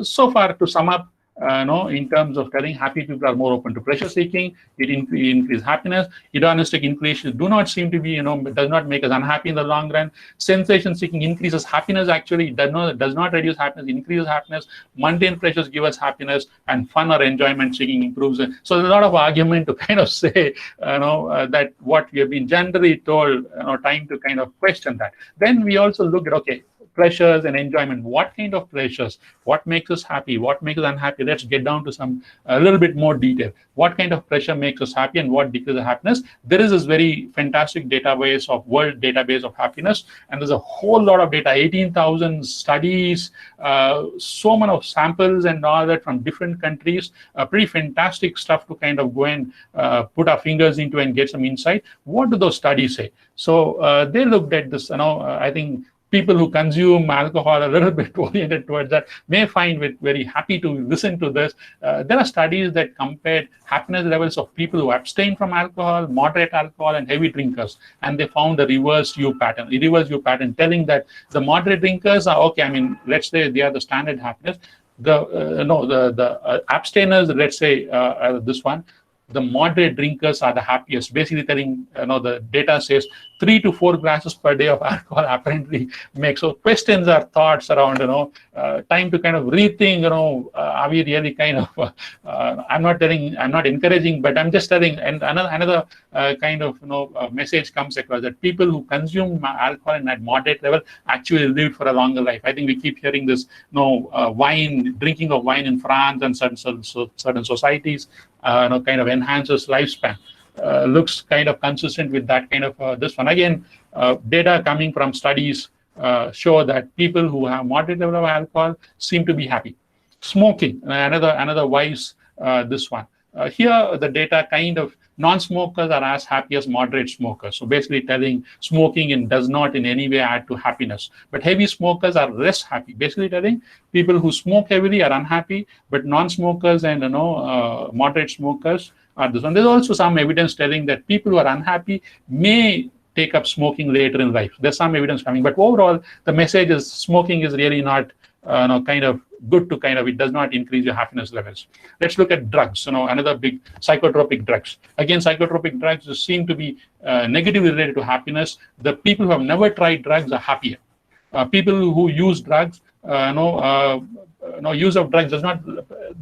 So far, to sum up, in terms of telling, happy people are more open to pleasure seeking. It increases happiness. Hedonistic inclinations do not seem to be, does not make us unhappy in the long run. Sensation seeking increases happiness. Actually, it does not reduce happiness, it increases happiness. Mundane pleasures give us happiness, and fun or enjoyment seeking improves it. So there's a lot of argument to kind of say, that what we have been generally told, time to kind of question that. Then we also look at, okay, pleasures and enjoyment. What kind of pleasures? What makes us happy? What makes us unhappy? Let's get down to some a little bit more detail. What kind of pleasure makes us happy and what decreases happiness? There is this very fantastic database of world database of happiness, and there's a whole lot of data, 18,000 studies, so many of samples and all that from different countries. Pretty fantastic stuff to kind of go and put our fingers into and get some insight. What do those studies say? So they looked at this, I think people who consume alcohol a little bit oriented towards that may find it very happy to listen to this. There are studies that compared happiness levels of people who abstain from alcohol, moderate alcohol, and heavy drinkers, and they found a reverse U pattern, telling that the moderate drinkers are okay. I mean, let's say they are the standard happiness. The abstainers, let's say this one, the moderate drinkers are the happiest. Basically telling, the data says 3 to 4 glasses per day of alcohol apparently makes. So questions or thoughts around, time to kind of rethink, are we really kind of, I'm not encouraging, but I'm just telling, and another kind of, message comes across that people who consume alcohol in that moderate level actually live for a longer life. I think we keep hearing this, drinking of wine in France and certain societies, kind of enhances lifespan. Looks kind of consistent with that kind of this one. Again, data coming from studies show that people who have moderate level of alcohol seem to be happy. Smoking, another vice, this one. Here, the data kind of, non-smokers are as happy as moderate smokers. So basically telling smoking does not in any way add to happiness. But heavy smokers are less happy. Basically telling people who smoke heavily are unhappy, but non-smokers and moderate smokers are this one. There's also some evidence telling that people who are unhappy may take up smoking later in life. There's some evidence coming, but overall the message is smoking is really not kind of good to kind of, it does not increase your happiness levels. Let's look at drugs, another big psychotropic drugs. Again, psychotropic drugs seem to be negatively related to happiness. The people who have never tried drugs are happier. People who use drugs, use of drugs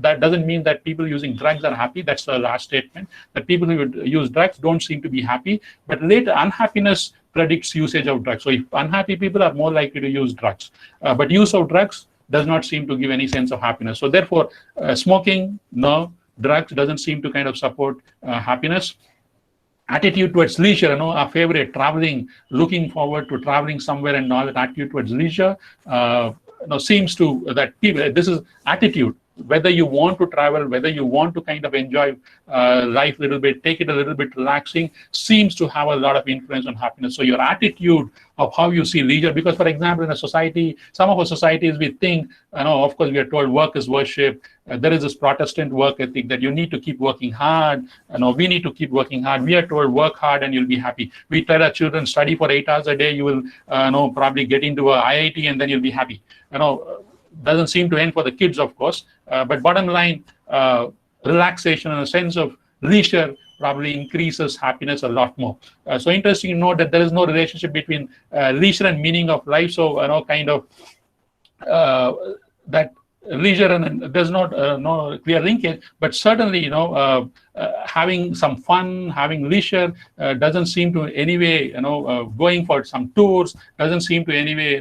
doesn't mean that people using drugs are happy. That's the last statement. That people who use drugs don't seem to be happy, but later unhappiness predicts usage of drugs. So if unhappy people are more likely to use drugs, but use of drugs does not seem to give any sense of happiness. So therefore, smoking, no. Drugs doesn't seem to kind of support happiness. Attitude towards leisure, our favorite, traveling, looking forward to traveling somewhere and all that. Attitude towards leisure seems to, that people, this is attitude. Whether you want to travel, whether you want to kind of enjoy life a little bit, take it a little bit relaxing, seems to have a lot of influence on happiness. So your attitude of how you see leisure, because for example, in a society, some of our societies, we think, of course, we are told work is worship. There is this Protestant work ethic that you need to keep working hard. We need to keep working hard. We are told work hard and you'll be happy. We tell our children study for 8 hours a day. You will probably get into a IIT and then you'll be happy. Doesn't seem to end for the kids, of course, but bottom line, relaxation and a sense of leisure probably increases happiness a lot more. So interesting to note that there is no relationship between leisure and meaning of life. So kind of that leisure and there's not no clear linkage, but certainly having some fun, having leisure doesn't seem to anyway going for some tours doesn't seem to anyway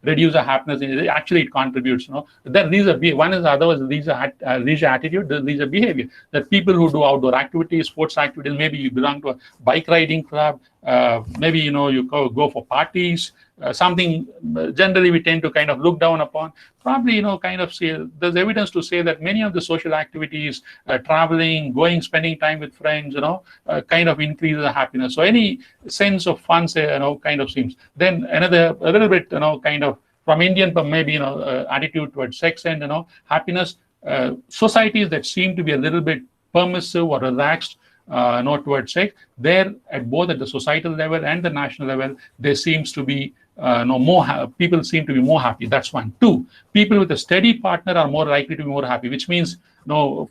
reduce the happiness. Actually, it contributes. Then one is the other was leisure attitude, the leisure behavior. That people who do outdoor activities, sports activities, maybe you belong to a bike riding club, maybe you go for parties. Something generally we tend to kind of look down upon. Probably kind of say there's evidence to say that many of the social activities, traveling, spending time with friends, kind of increases the happiness. So any sense of fun, kind of seems. Then a little bit, kind of from Indian, but maybe attitude towards sex and happiness. Societies that seem to be a little bit permissive or relaxed. Towards sex, there at both at the societal level and the national level, there seems to be people seem to be more happy. That's one. Two, people with a steady partner are more likely to be more happy, which means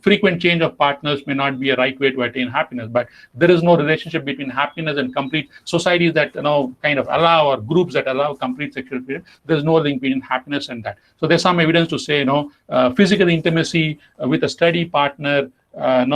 frequent change of partners may not be a right way to attain happiness, but there is no relationship between happiness and complete societies that kind of allow, or groups that allow complete sexual freedom. There's no link between happiness and that. So there's some evidence to say physical intimacy with a steady partner and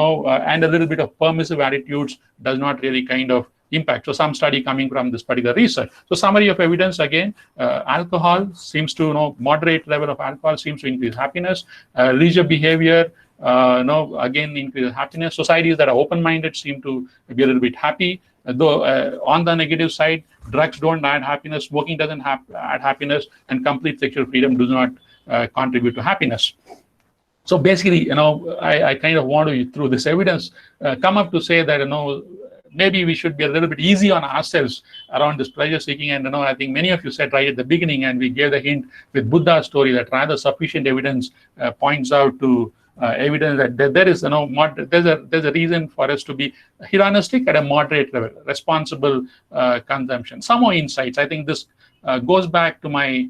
a little bit of permissive attitudes does not really kind of impact. So some study coming from this particular research. So summary of evidence again, alcohol seems to, moderate level of alcohol seems to increase happiness. Leisure behavior, again increase happiness. Societies that are open-minded seem to be a little bit happy. Though on the negative side, drugs don't add happiness, smoking doesn't add happiness, and complete sexual freedom does not contribute to happiness. So basically, I kind of want to, through this evidence, come up to say that, maybe we should be a little bit easy on ourselves around this pleasure seeking. And I think many of you said right at the beginning, and we gave the hint with Buddha's story, that rather sufficient evidence points out to evidence that there is, there's a reason for us to be hedonistic at a moderate level, responsible consumption. Some more insights. I think this goes back to my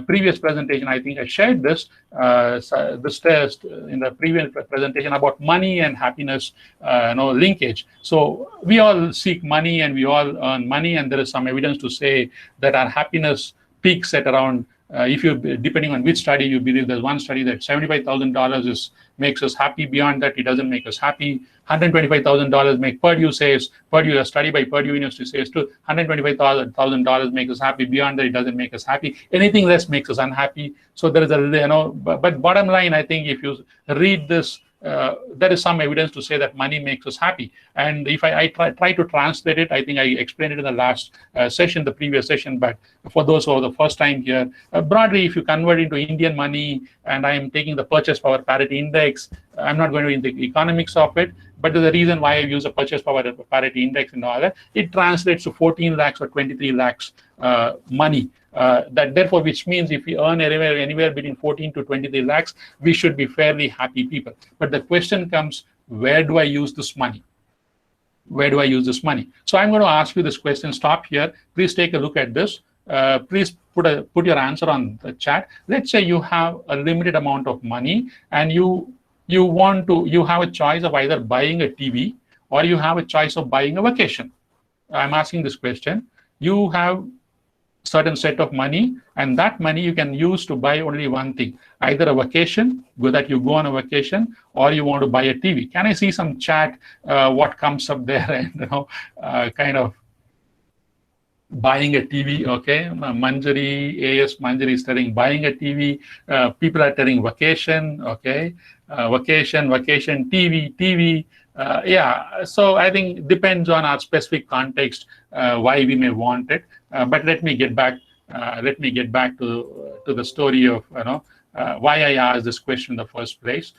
previous presentation. I think I shared this test in the previous presentation about money and happiness linkage. So we all seek money and we all earn money, and there is some evidence to say that our happiness peaks at around, if you, depending on which study you believe, there's one study that $75,000 makes us happy. Beyond that, it doesn't make us happy. $125,000 make Purdue, a study by Purdue University says to $125,000 makes us happy. Beyond that, it doesn't make us happy. Anything less makes us unhappy. So there is a, but bottom line, I think if you read this, there is some evidence to say that money makes us happy. And if I try to translate it, I think I explained it in the last session, the previous session, but for those who are the first time here, broadly, if you convert into Indian money, and I am taking the purchase power parity index, I'm not going to into the economics of it, but there's a reason why I use a purchase power parity index and all that. It translates to 14 lakhs or 23 lakhs money. That therefore, which means if we earn anywhere between 14 to 23 lakhs, we should be fairly happy people. But the question comes, where do I use this money? Where do I use this money? So I'm going to ask you this question. Stop here. Please take a look at this. Please put your answer on the chat. Let's say you have a limited amount of money, and you have a choice of either buying a TV or you have a choice of buying a vacation. I'm asking this question. You have certain set of money, and that money you can use to buy only one thing, either a vacation, that you go on a vacation, or you want to buy a TV. Can I see some chat, what comes up there, and kind of buying a TV, okay? Manjari, AS Manjari is telling buying a TV. People are telling vacation, okay? Vacation, TV. Yeah, so I think it depends on our specific context why we may want it. But let me get back. To the story of why I asked this question in the first place.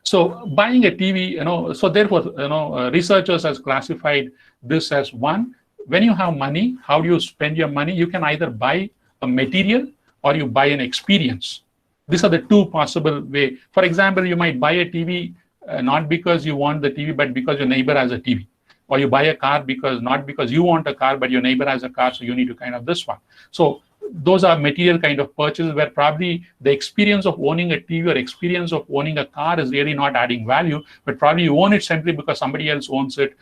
So buying a TV, so therefore, researchers has classified this as one. When you have money, how do you spend your money? You can either buy a material or you buy an experience. These are the two possible ways. For example, you might buy a TV not because you want the TV, but because your neighbor has a TV. Or you buy a car not because you want a car, but your neighbor has a car, so you need to kind of this one. So those are material kind of purchases where probably the experience of owning a TV or experience of owning a car is really not adding value, but probably you own it simply because somebody else owns it.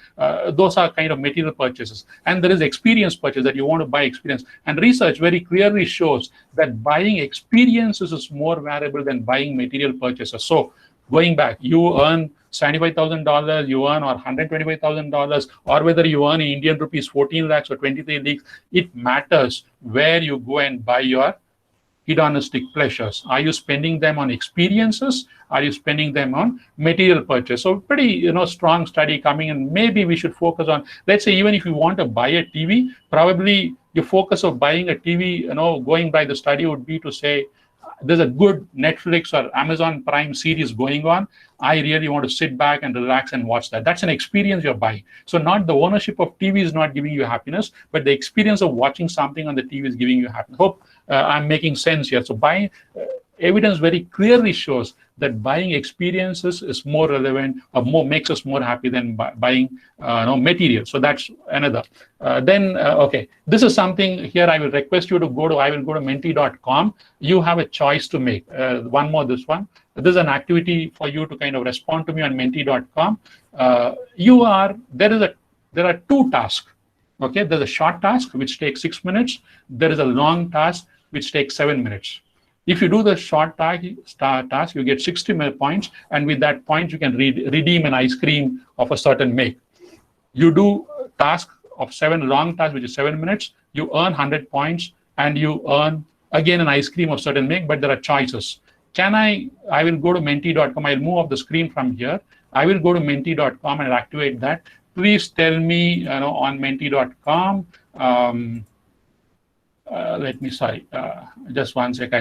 Those are kind of material purchases. And there is experience purchase, that you want to buy experience. And research very clearly shows that buying experiences is more valuable than buying material purchases. So going back, you earn $75,000, you earn or $125,000, or whether you earn in Indian rupees 14 lakhs or 23 lakhs, it matters where you go and buy your hedonistic pleasures. Are you spending them on experiences? Are you spending them on material purchase? So pretty strong study coming, and maybe we should focus on, let's say, even if you want to buy a TV, probably your focus of buying a TV, going by the study would be to say, there's a good Netflix or Amazon Prime series going on. I really want to sit back and relax and watch that. That's an experience you're buying. So not the ownership of TV is not giving you happiness, but the experience of watching something on the TV is giving you happiness. Hope I'm making sense here. So buying evidence very clearly shows that buying experiences is more relevant or makes us more happy than buying material. So that's another. Okay, this is something here I will request you to go to. I will go to menti.com. You have a choice to make. One more, this one. This is an activity for you to kind of respond to me on menti.com. There are two tasks. Okay, there's a short task which takes 6 minutes. There is a long task which takes 7 minutes. If you do the short task, you get 60 points, and with that point, you can redeem an ice cream of a certain make. You do task of 7 long task, which is 7 minutes. You earn 100 points, and you earn again an ice cream of certain make. But there are choices. I will go to menti.com. I'll move off the screen from here. I will go to menti.com and activate that. Please tell me, on menti.com. Let me, sorry, just one sec.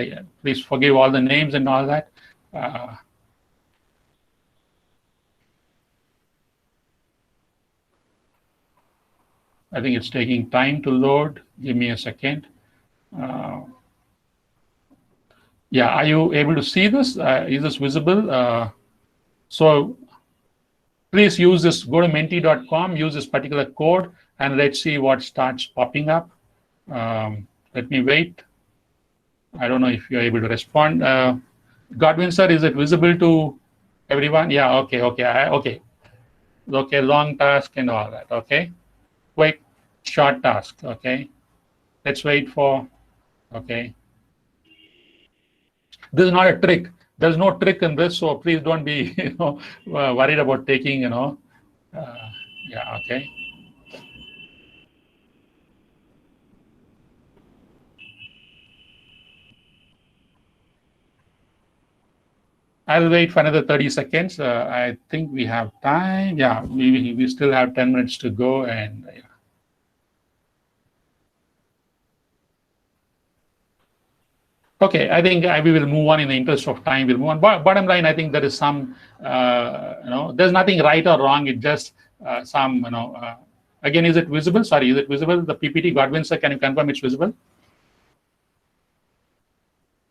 Please forgive all the names and all that. I think it's taking time to load. Give me a second. Yeah, are you able to see this? Is this visible? So please use this, go to menti.com, use this particular code, and let's see what starts popping up. Let me wait. I don't know if you're able to respond. Godwin sir, is it visible to everyone? Yeah, okay, okay. Okay, long task and all that, okay. Wait, short task, okay. Let's wait for, okay. This is not a trick. There's no trick in this, so please don't be worried about taking, yeah, okay. I'll wait for another 30 seconds. I think we have time. Yeah, we still have 10 minutes to go, and yeah. Okay, I think we will move on in the interest of time. We'll move on. Bottom line, I think there is some, there's nothing right or wrong. It's just some, again, is it visible? Sorry, is it visible? The PPT, Godwin sir, can you confirm it's visible?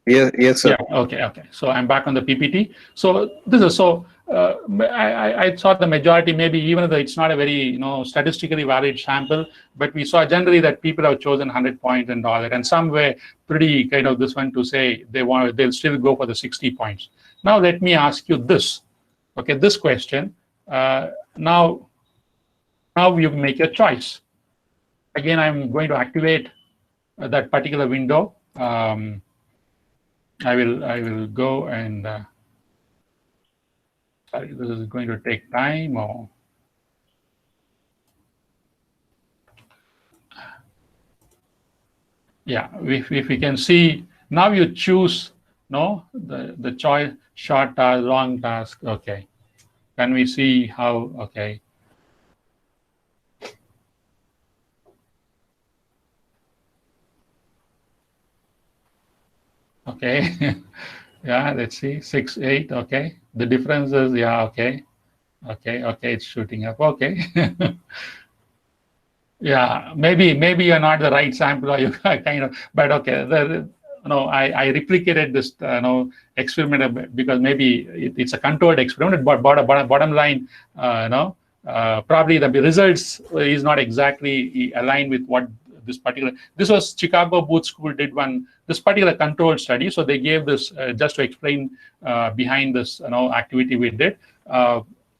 Yes, sir.
Yeah, okay. So I'm back on the PPT. So this is, I saw the majority, maybe even though it's not a very, statistically valid sample, but we saw generally that people have chosen 100 points and all that, and some were pretty kind of this one to say they'll still go for the 60 points. Now let me ask you this, okay, this question. Now you make your choice. Again, I'm going to activate that particular window. I will go and sorry, this is going to take time. Or yeah, if we can see now, you choose the choice, short task, long task. Okay, can we see how? Okay. Okay. Yeah, let's see, 6, 8. Okay, the difference is, yeah, okay, it's shooting up. Okay. Yeah, maybe you're not the right sample, or you kind of, but okay. I replicated this experiment because maybe it's a controlled experiment, but bottom line, probably the results is not exactly aligned with what this was Chicago Booth School did this particular controlled study. So they gave this just to explain behind this activity we did.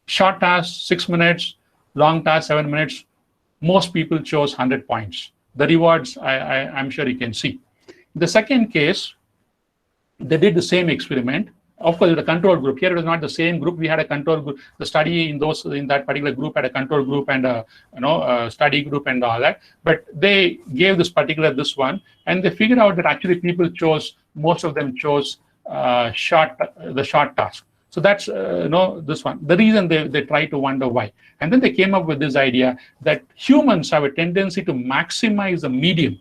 Short task 6 minutes, long task 7 minutes. Most people chose 100 points. The rewards, I'm sure you can see. The second case, they did the same experiment. Of course, the control group here, it was not the same group. We had a control group. The study in that particular group had a control group and a study group and all that. But they gave this one, and they figured out that actually most of them chose the short task. So that's this one. The reason they try to wonder why, and then they came up with this idea that humans have a tendency to maximize the medium.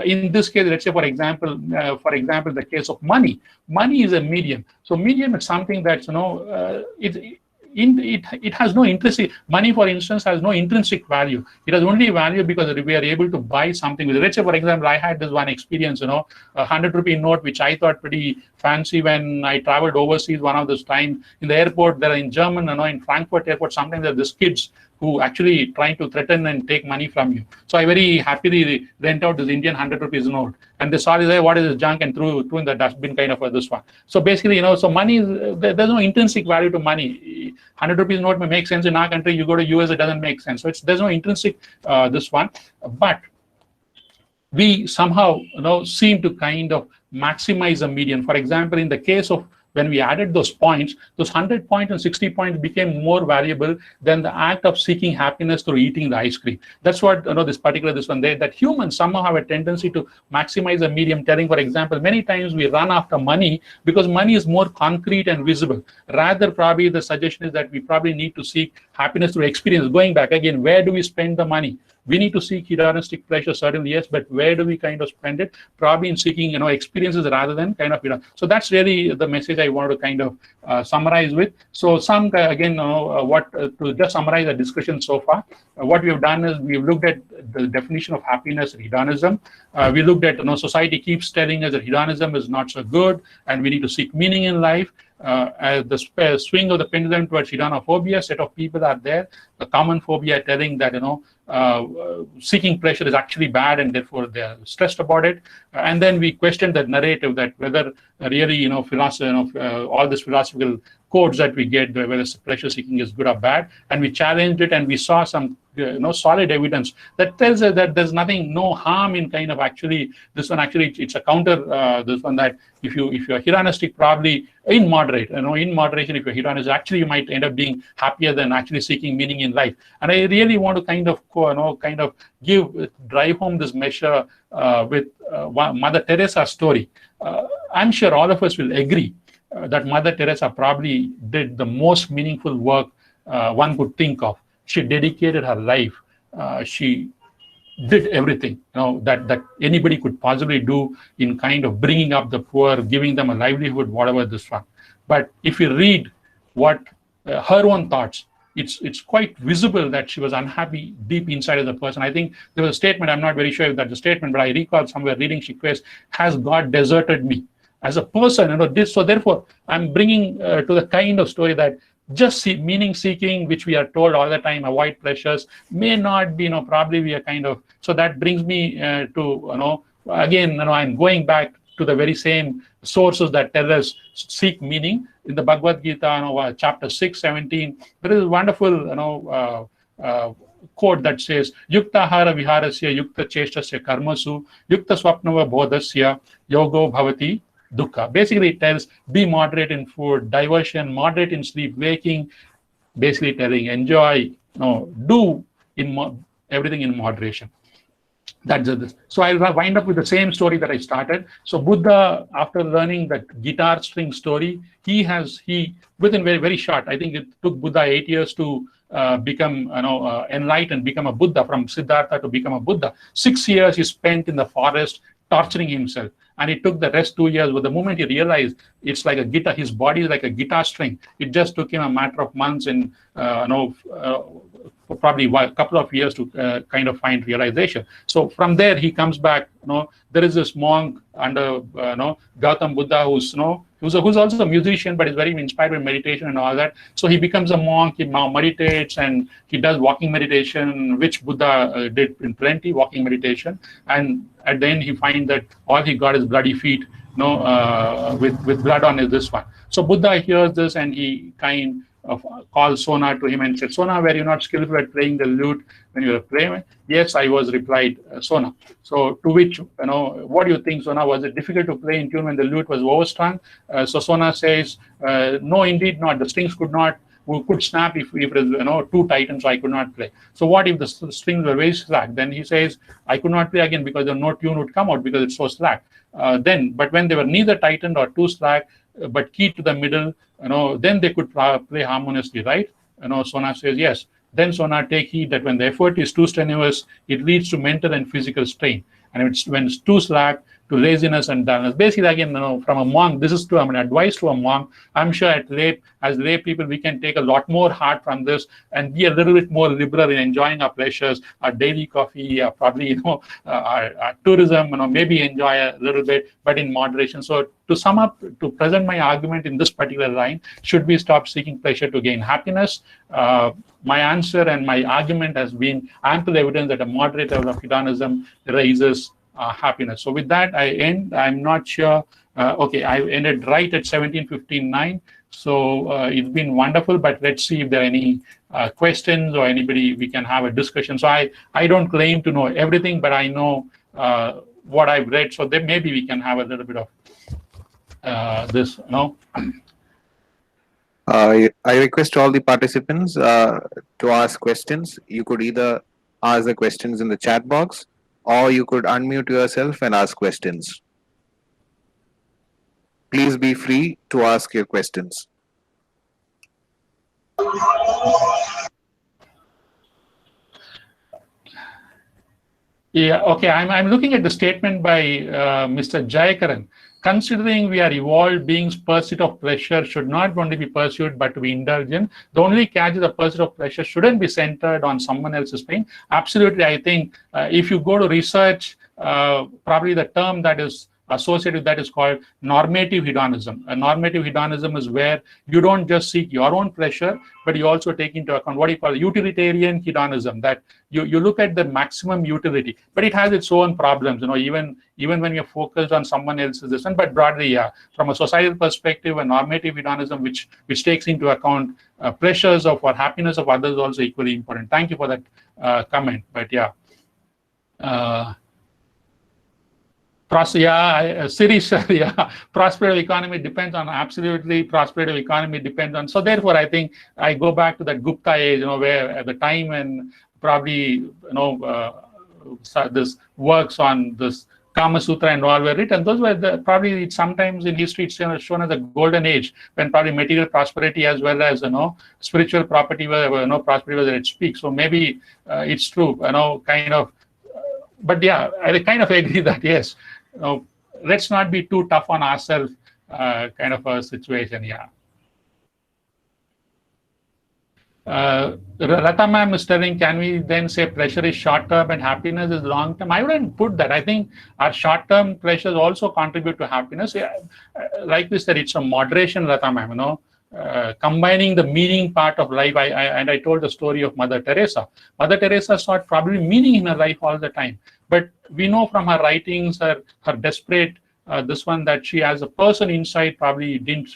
In this case, let's say, for example, the case of money. Money is a medium. So medium is something that's, it has no intrinsic, money, for instance, has no intrinsic value. It has only value because we are able to buy something with it. Let's say, for example, I had this one experience, a 100-rupee note, which I thought pretty fancy when I traveled overseas one of those time in the airport. There are in German, in Frankfurt airport, sometimes there are these kids who actually trying to threaten and take money from you. So I very happily rent out this Indian 100 rupees note, and they saw this, what is this junk, and threw in the dustbin, kind of this one. So basically, so money there's no intrinsic value to money. 100 rupees note may make sense in our country. You go to US, it doesn't make sense. So there's no intrinsic this one, but we somehow seem to kind of maximize the median. For example, in the case of when we added those points, those 100 points and 60 points became more valuable than the act of seeking happiness through eating the ice cream. That's what, this one there, that humans somehow have a tendency to maximize a medium telling. For example, many times we run after money because money is more concrete and visible. Rather, probably the suggestion is that we probably need to seek happiness through experience. Going back again, where do we spend the money? We need to seek hedonistic pleasure, certainly, yes, but where do we kind of spend it? Probably in seeking, experiences rather than kind of, So that's really the message I wanted to kind of summarize with. So some, again, to just summarize the discussion so far, what we've done is we've looked at the definition of happiness, hedonism. We looked at, society keeps telling us that hedonism is not so good, and we need to seek meaning in life. As the swing of the pendulum towards hedonophobia, set of people are there. The common phobia telling that seeking pleasure is actually bad, and therefore they're stressed about it. And then we questioned that narrative that whether really philosophy, all this philosophical codes that we get, whether pleasure seeking is good or bad, and we challenged it, and we saw some solid evidence that tells us that there's no harm in kind of actually this one. Actually, it's a counter this one, that if you're hedonistic, probably in moderation, if you're hedonistic, actually you might end up being happier than actually seeking meaning in life. And I really want to kind of drive home this measure with Mother Teresa's story. I'm sure all of us will agree that Mother Teresa probably did the most meaningful work one could think of. She dedicated her life. She did everything that anybody could possibly do in kind of bringing up the poor, giving them a livelihood, whatever this one. But if you read what her own thoughts, it's quite visible that she was unhappy deep inside of the person. I think there was a statement, I'm not very sure if that's a statement, but I recall somewhere reading, she quotes, "Has God deserted me as a person?" So therefore, I'm bringing to the kind of story that just meaning seeking, which we are told all the time, avoid pleasures, may not be, probably we are kind of. So that brings me to, again, I'm going back to the very same sources that tell us seek meaning. In the Bhagavad Gita, chapter 6:17, there is a wonderful, quote that says, "Yukta hara viharasya, yukta cheshtasya karmasu, yukta swapnava bodhasya, yogo bhavati dukkha." Basically, it tells be moderate in food, diversion, moderate in sleep, waking. Basically, telling enjoy, do everything in moderation. That's it. So I'll wind up with the same story that I started. So Buddha, after learning that guitar string story, he within very, very short, I think it took Buddha 8 years to become enlightened, become a Buddha, from Siddhartha to become a Buddha. 6 years he spent in the forest torturing himself. And it took the rest 2 years. But the moment he realized it's like a guitar, his body is like a guitar string, it just took him a matter of months and probably a couple of years to kind of find realization. So from there he comes back. There is this monk under Gautam Buddha who's who's also a musician, but is very inspired by meditation and all that. So he becomes a monk. He now meditates and he does walking meditation, which Buddha did in plenty, walking meditation. And at the end he finds that all he got is bloody feet, with blood on this one. So Buddha hears this and he kind of called Sona to him and said, "Sona, were you not skillful at playing the lute when you were playing?" "Yes, I was," replied Sona. So to which, what do you think, Sona? Was it difficult to play in tune when the lute was overstrung? So Sona says, "No, indeed not. The strings could snap if it was too tight, and so I could not play." "So what if the strings were very slack?" Then he says, "I could not play again because no tune would come out because it's so slack." But when they were neither tightened or too slack, but keyed to the middle, then they could play harmoniously, right? Sona says, "Yes." Then Sona, take heed that when the effort is too strenuous, it leads to mental and physical strain. And when it's too slack, to laziness and dullness. Basically, again, from a monk, this is to an advice to a monk. I'm sure as lay people, we can take a lot more heart from this and be a little bit more liberal in enjoying our pleasures, our daily coffee, probably our tourism, maybe enjoy a little bit, but in moderation. So to sum up, to present my argument in this particular line, should we stop seeking pleasure to gain happiness? My answer and my argument has been ample evidence that a moderate level of hedonism raises happiness. So with that, I end. I'm not sure. Okay, I ended right at 17:59. So it's been wonderful, but let's see if there are any questions or anybody we can have a discussion. So I don't claim to know everything, but I know what I've read. So then maybe we can have a little bit of this,
I request all the participants to ask questions. You could either ask the questions in the chat box, or you could unmute yourself and ask questions. Please be free to ask your questions.
Yeah, okay. I'm looking at the statement by Mr. Jayakaran. Considering we are evolved beings, pursuit of pleasure should not only be pursued but to be indulgent. The only catch is the pursuit of pleasure shouldn't be centered on someone else's pain. Absolutely, I think if you go to research, probably the term that is associated with that is called normative hedonism. A normative hedonism is where you don't just seek your own pleasure, but you also take into account what you call utilitarian hedonism, that you look at the maximum utility, but it has its own problems, even when you're focused on someone else's this one. But broadly, yeah, from a societal perspective, a normative hedonism which takes into account pressures of or happiness of others also equally important. Thank you for that comment. But yeah. Series, yeah, prosperity of economy depends on, absolutely, prosperity of economy depends on. So therefore, I think I go back to that Gupta age, where at the time when probably, this works on this Kama Sutra and all were written, those were probably sometimes in history it's shown as a golden age when probably material prosperity as well as spiritual property prosperity was at its peak. So maybe it's true, kind of. But yeah, I kind of agree that yes, let's not be too tough on ourselves, kind of a situation. Yeah. Lata ma'am is telling, can we then say pleasure is short term and happiness is long term? I wouldn't put that. I think our short term pleasures also contribute to happiness. Yeah, like we said, it's a moderation, Lata ma'am. Combining the meaning part of life. I told the story of Mother Teresa. Mother Teresa sought probably meaning in her life all the time, but we know from her writings, her desperate this one, that she as a person inside probably didn't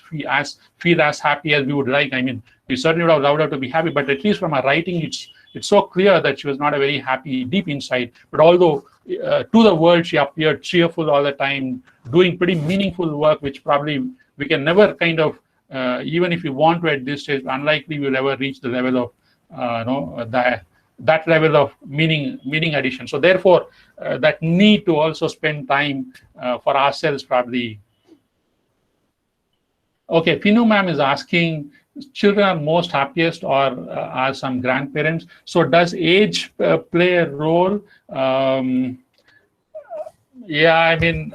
feel as happy as we would like. I mean, we certainly would have loved her to be happy, but at least from her writing, it's so clear that she was not a very happy deep inside. But although to the world she appeared cheerful all the time, doing pretty meaningful work, which probably we can never kind of even if we want to at this stage, unlikely we'll ever reach the level of that level of meaning addition. So therefore, that need to also spend time for ourselves probably. Okay, Pinu ma'am is asking, children are most happiest or are some grandparents? So does age play a role? Yeah, I mean,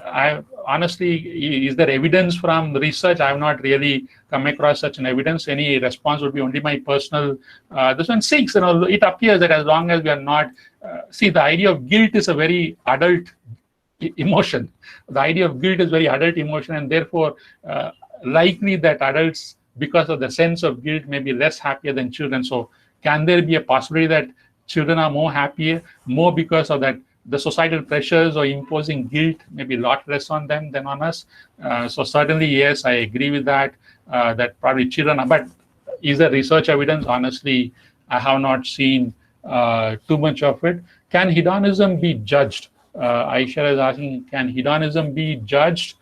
honestly, is there evidence from the research? I have not really come across such an evidence. Any response would be only my personal. This one seeks, it appears that as long as we are not, see, the idea of guilt is a very adult emotion. The idea of guilt is very adult emotion, and therefore, likely that adults, because of the sense of guilt, may be less happier than children. So, can there be a possibility that children are more happier, more because of that? The societal pressures or imposing guilt may be a lot less on them than on us. So certainly, yes, I agree with that, that probably children are, but is there research evidence? Honestly, I have not seen too much of it. Can hedonism be judged? Aisha is asking, can hedonism be judged?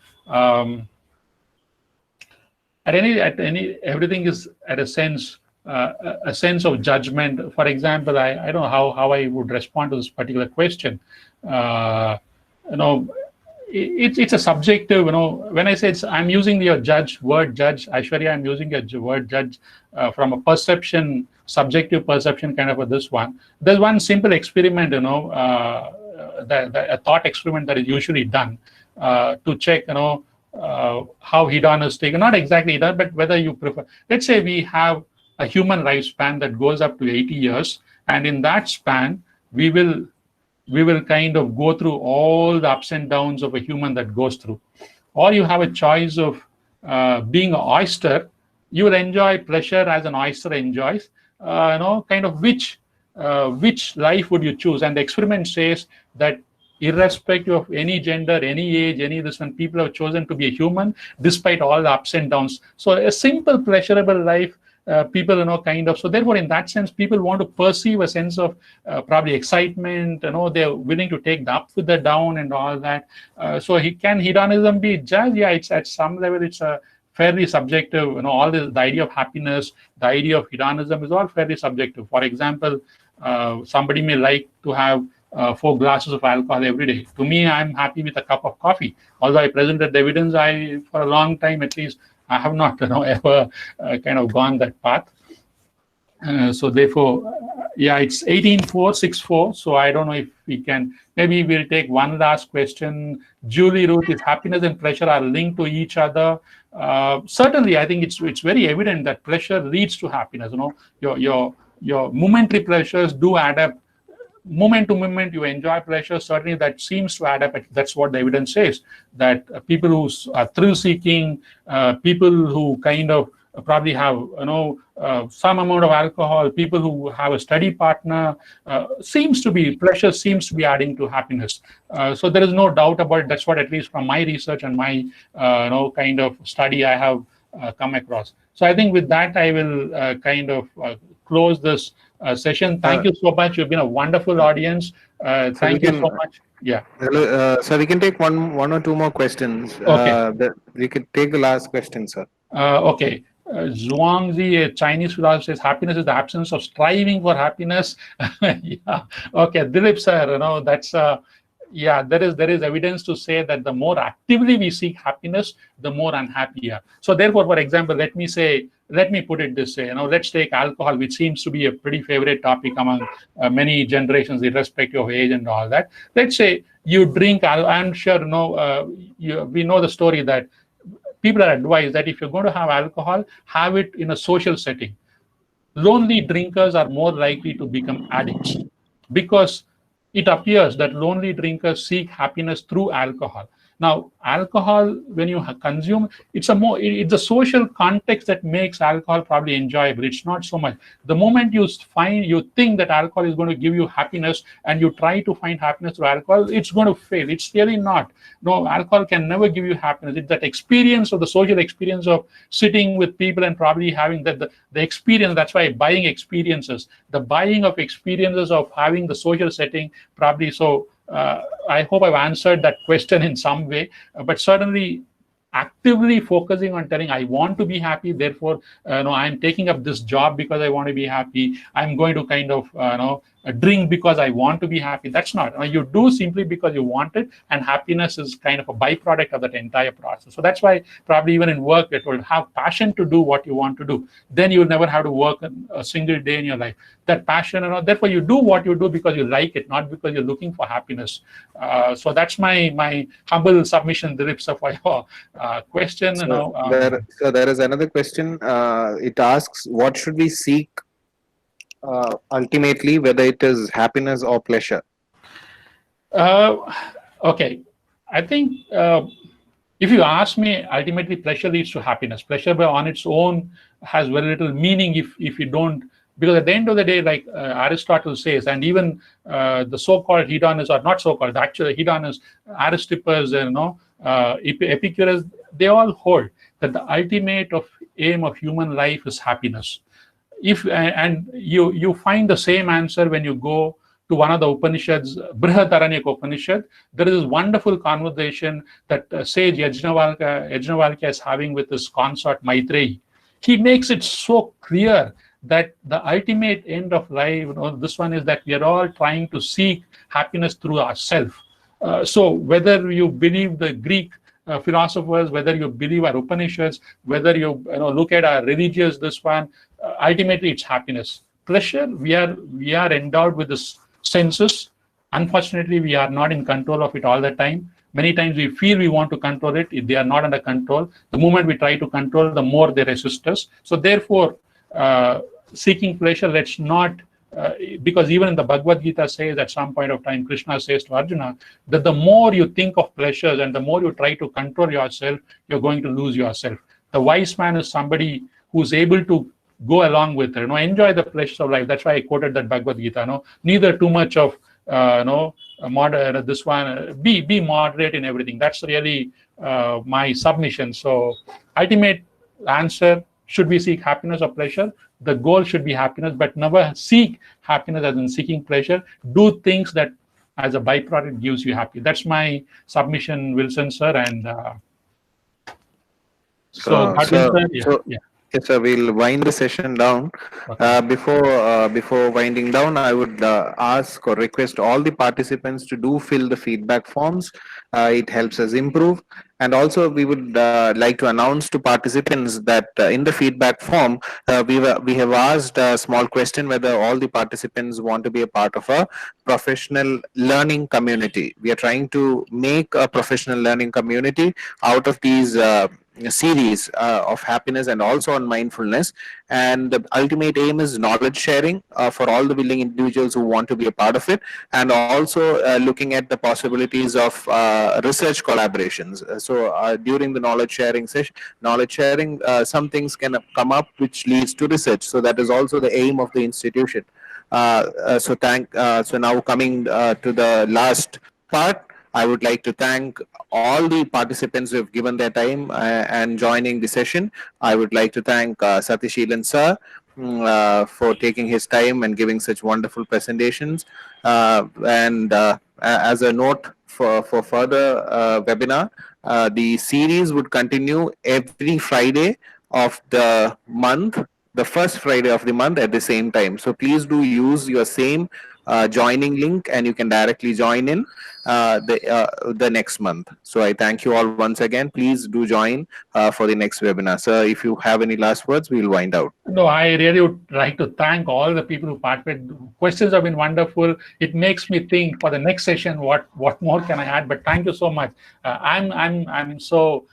Everything is at a sense of judgment. For example, I don't know how I would respond to this particular question. It's a subjective. When I say I'm using your word judge, Aishwarya, I'm using a word judge from a perception, subjective perception kind of this one. There's one simple experiment, a thought experiment that is usually done to check, how hedonistic, not exactly hedon, but whether you prefer. Let's say we have a human lifespan that goes up to 80 years, and in that span, we will kind of go through all the ups and downs of a human that goes through. Or you have a choice of being an oyster. You will enjoy pleasure as an oyster enjoys. Kind of which life would you choose? And the experiment says that irrespective of any gender, any age, any this one, people have chosen to be a human despite all the ups and downs. So a simple, pleasurable life people, kind of. So therefore, in that sense, people want to perceive a sense of probably excitement. They're willing to take the up with the down and all that. So can hedonism be judged? Yeah, it's at some level, it's a fairly subjective. All the idea of happiness, the idea of hedonism is all fairly subjective. For example, somebody may like to have 4 glasses of alcohol every day. To me, I'm happy with a cup of coffee. Although I presented the evidence, for a long time at least, I have not, ever kind of gone that path. So therefore, yeah, it's 18464. So I don't know if we can. Maybe we'll take one last question. Julie Ruth, if happiness and pleasure are linked to each other, certainly, I think it's very evident that pleasure leads to happiness. Your momentary pleasures do add up. Moment to moment, you enjoy pleasure. Certainly, that seems to add up. That's what the evidence says. That people who are thrill-seeking, people who kind of probably have some amount of alcohol, people who have a study partner, pleasure seems to be adding to happiness. So there is no doubt about it. That's what, at least from my research and my kind of study, I have come across. So I think with that, I will kind of close this session. Thank you so much. You've been a wonderful audience. Thank you so much. Yeah.
So we can take one or two more questions.
Okay.
We could take the last question, sir.
Okay. Zhuangzi, a Chinese philosopher, says happiness is the absence of striving for happiness. Yeah. Okay. Dilip sir, that's yeah, there is evidence to say that the more actively we seek happiness, the more unhappy we are. So therefore, for example, let me put it this way. Let's take alcohol, which seems to be a pretty favorite topic among many generations, irrespective of age and all that. Let's say you drink. I'm sure we know the story that people are advised that if you're going to have alcohol, have it in a social setting. Lonely drinkers are more likely to become addicts because it appears that lonely drinkers seek happiness through alcohol. Now, alcohol, when you consume, it's a social context that makes alcohol probably enjoyable. It's not so much. The moment you think that alcohol is going to give you happiness and you try to find happiness through alcohol, it's going to fail. It's really not. No, alcohol can never give you happiness. It's that experience of the social experience of sitting with people and probably having the experience. That's why buying experiences, the buying of experiences of having the social setting probably. So I hope I've answered that question in some way, but certainly actively focusing on telling I want to be happy, therefore I'm taking up this job because I want to be happy, I'm going to kind of drink because I want to be happy. That's not. You do simply because you want it, and happiness is kind of a byproduct of that entire process. So that's why probably even in work, it will have passion to do what you want to do. Then you'll never have to work a single day in your life. That passion, therefore you do what you do because you like it, not because you're looking for happiness. So that's my humble submission, Dilip, for your question.
So there is another question. It asks, what should we seek ultimately, whether it is happiness or pleasure?
Okay, I think if you ask me, ultimately pleasure leads to happiness. Pleasure on its own has very little meaning if you don't, because at the end of the day, like Aristotle says, and even the so-called hedonists, or not so-called, actually hedonists, Aristippus, Epicurus, they all hold that the ultimate aim of human life is happiness. And you find the same answer when you go to one of the Upanishads, Brihadaranyaka Upanishad. There is this wonderful conversation that sage Yajnavalkya is having with his consort Maitreyi. He makes it so clear that the ultimate end of life, this one is that we are all trying to seek happiness through ourselves. So whether you believe the Greek philosophers, whether you believe our Upanishads, whether you look at our religious, this one, ultimately it's happiness. Pleasure, we are endowed with this senses. Unfortunately, we are not in control of it all the time. Many times we feel we want to control it. If they are not under control, the moment we try to control, the more they resist us. So therefore, seeking pleasure, let's not, because even in the Bhagavad Gita says at some point of time, Krishna says to Arjuna that the more you think of pleasures and the more you try to control yourself, you're going to lose yourself. The wise man is somebody who's able to go along with it, enjoy the pleasures of life. That's why I quoted that Bhagavad Gita. Neither too much of this one. Be moderate in everything. That's really my submission. So ultimate answer, should we seek happiness or pleasure? The goal should be happiness, but never seek happiness as in seeking pleasure. Do things that as a byproduct gives you happy. That's my submission, Wilson sir. And so
So,
that being
so,
said, yeah,
so,
yeah.
yes, sir, we'll wind the session down.
Okay.
Before winding down, I would ask or request all the participants to do fill the feedback forms. It helps us improve, and also we would like to announce to participants that in the feedback form, we have asked a small question whether all the participants want to be a part of a professional learning community. We are trying to make a professional learning community out of these. Series of happiness and also on mindfulness, and the ultimate aim is knowledge sharing for all the willing individuals who want to be a part of it, and also looking at the possibilities of research collaborations. So during the knowledge sharing, some things can come up which leads to research, so that is also the aim of the institution. So now coming to the last part, I would like to thank all the participants who have given their time and joining the session. I would like to thank Satishilan sir for taking his time and giving such wonderful presentations. And as a note for further webinar, the series would continue every Friday of the month, the first Friday of the month at the same time. So please do use your same joining link, and you can directly join in the next month. So I thank you all once again. Please do join for the next webinar. Sir, if you have any last words, we'll wind out.
No, I really would like to thank all the people who participated. Questions have been wonderful. It makes me think for the next session, what more can I add? But thank you so much. I'm so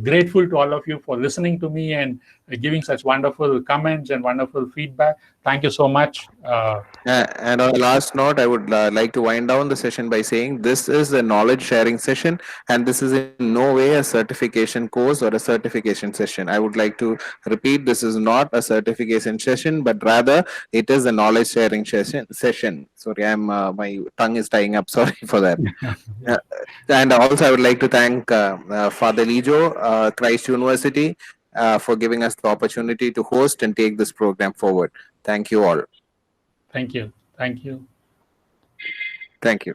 grateful to all of you for listening to me and giving such wonderful comments and wonderful feedback. Thank you so much.
And on the last note, I would like to wind down the session by saying this is a knowledge sharing session, and this is in no way a certification course or a certification session. I would like to repeat, this is not a certification session, but rather it is a knowledge sharing session. Sorry, my tongue is tying up. Sorry for that. Uh, and also, I would like to thank Father Lijo, Christ University, for giving us the opportunity to host and take this program forward. Thank you all.
Thank you. Thank you.
Thank you.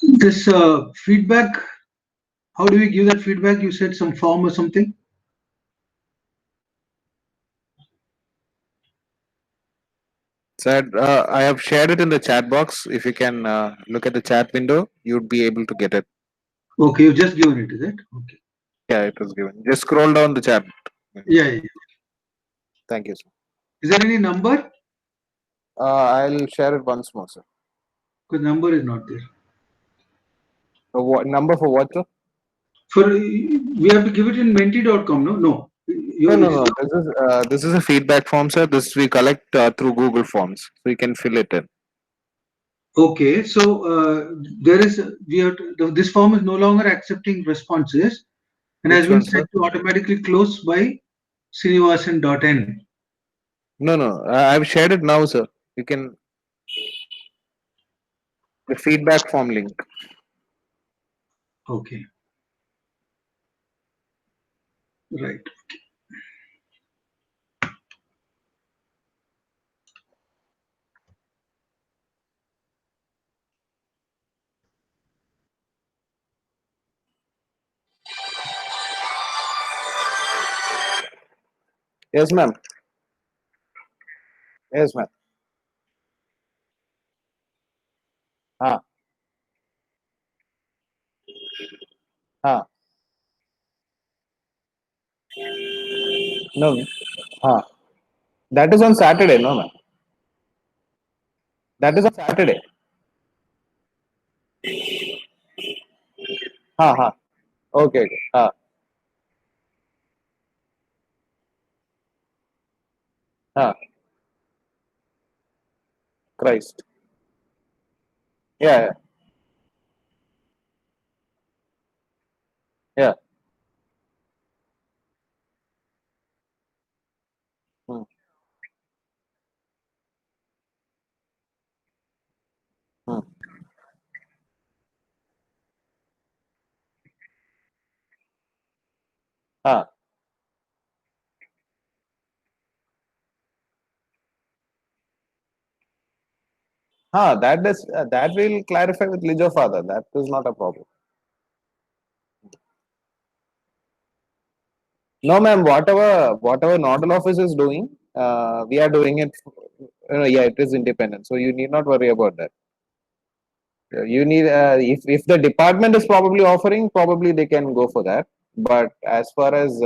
This feedback, how do we give that feedback? You said some form or something?
Sir, I have shared it in the chat box. If you can look at the chat window, you'd be able to get it.
Okay, you've just given it, is it? Okay.
Yeah, it was given. Just scroll down the chat window.
Yeah.
Thank you, sir.
Is there any number?
I'll share it once more, sir.
Because number is not there.
What number for what, sir?
For we have to give it in menti.com, no? No.
No,
It
no,
is
no. This is a feedback form, sir. This we collect through Google Forms, so you can fill it in.
okay. So there is we have this form is no longer accepting responses and has
Which
been
one,
set
sir?
to automatically close by Srinivasan.n.
No, no. I've shared it now, sir. You can the feedback form link.
Okay. Right.
Yes, ma'am. Yes, ma'am. हाँ हाँ no हाँ that is on Saturday, no ma'am. That is on Saturday. हाँ हाँ okay okay हाँ हाँ Christ. Yeah, yeah, yeah. Hmm. हाँ हाँ that will clarify with Lijo father. That is not a problem. No, ma'am. Whatever nodal office is doing, we are doing it. Yeah, it is independent, so you need not worry about that. You need if the department is probably offering, probably they can go for that. But as far as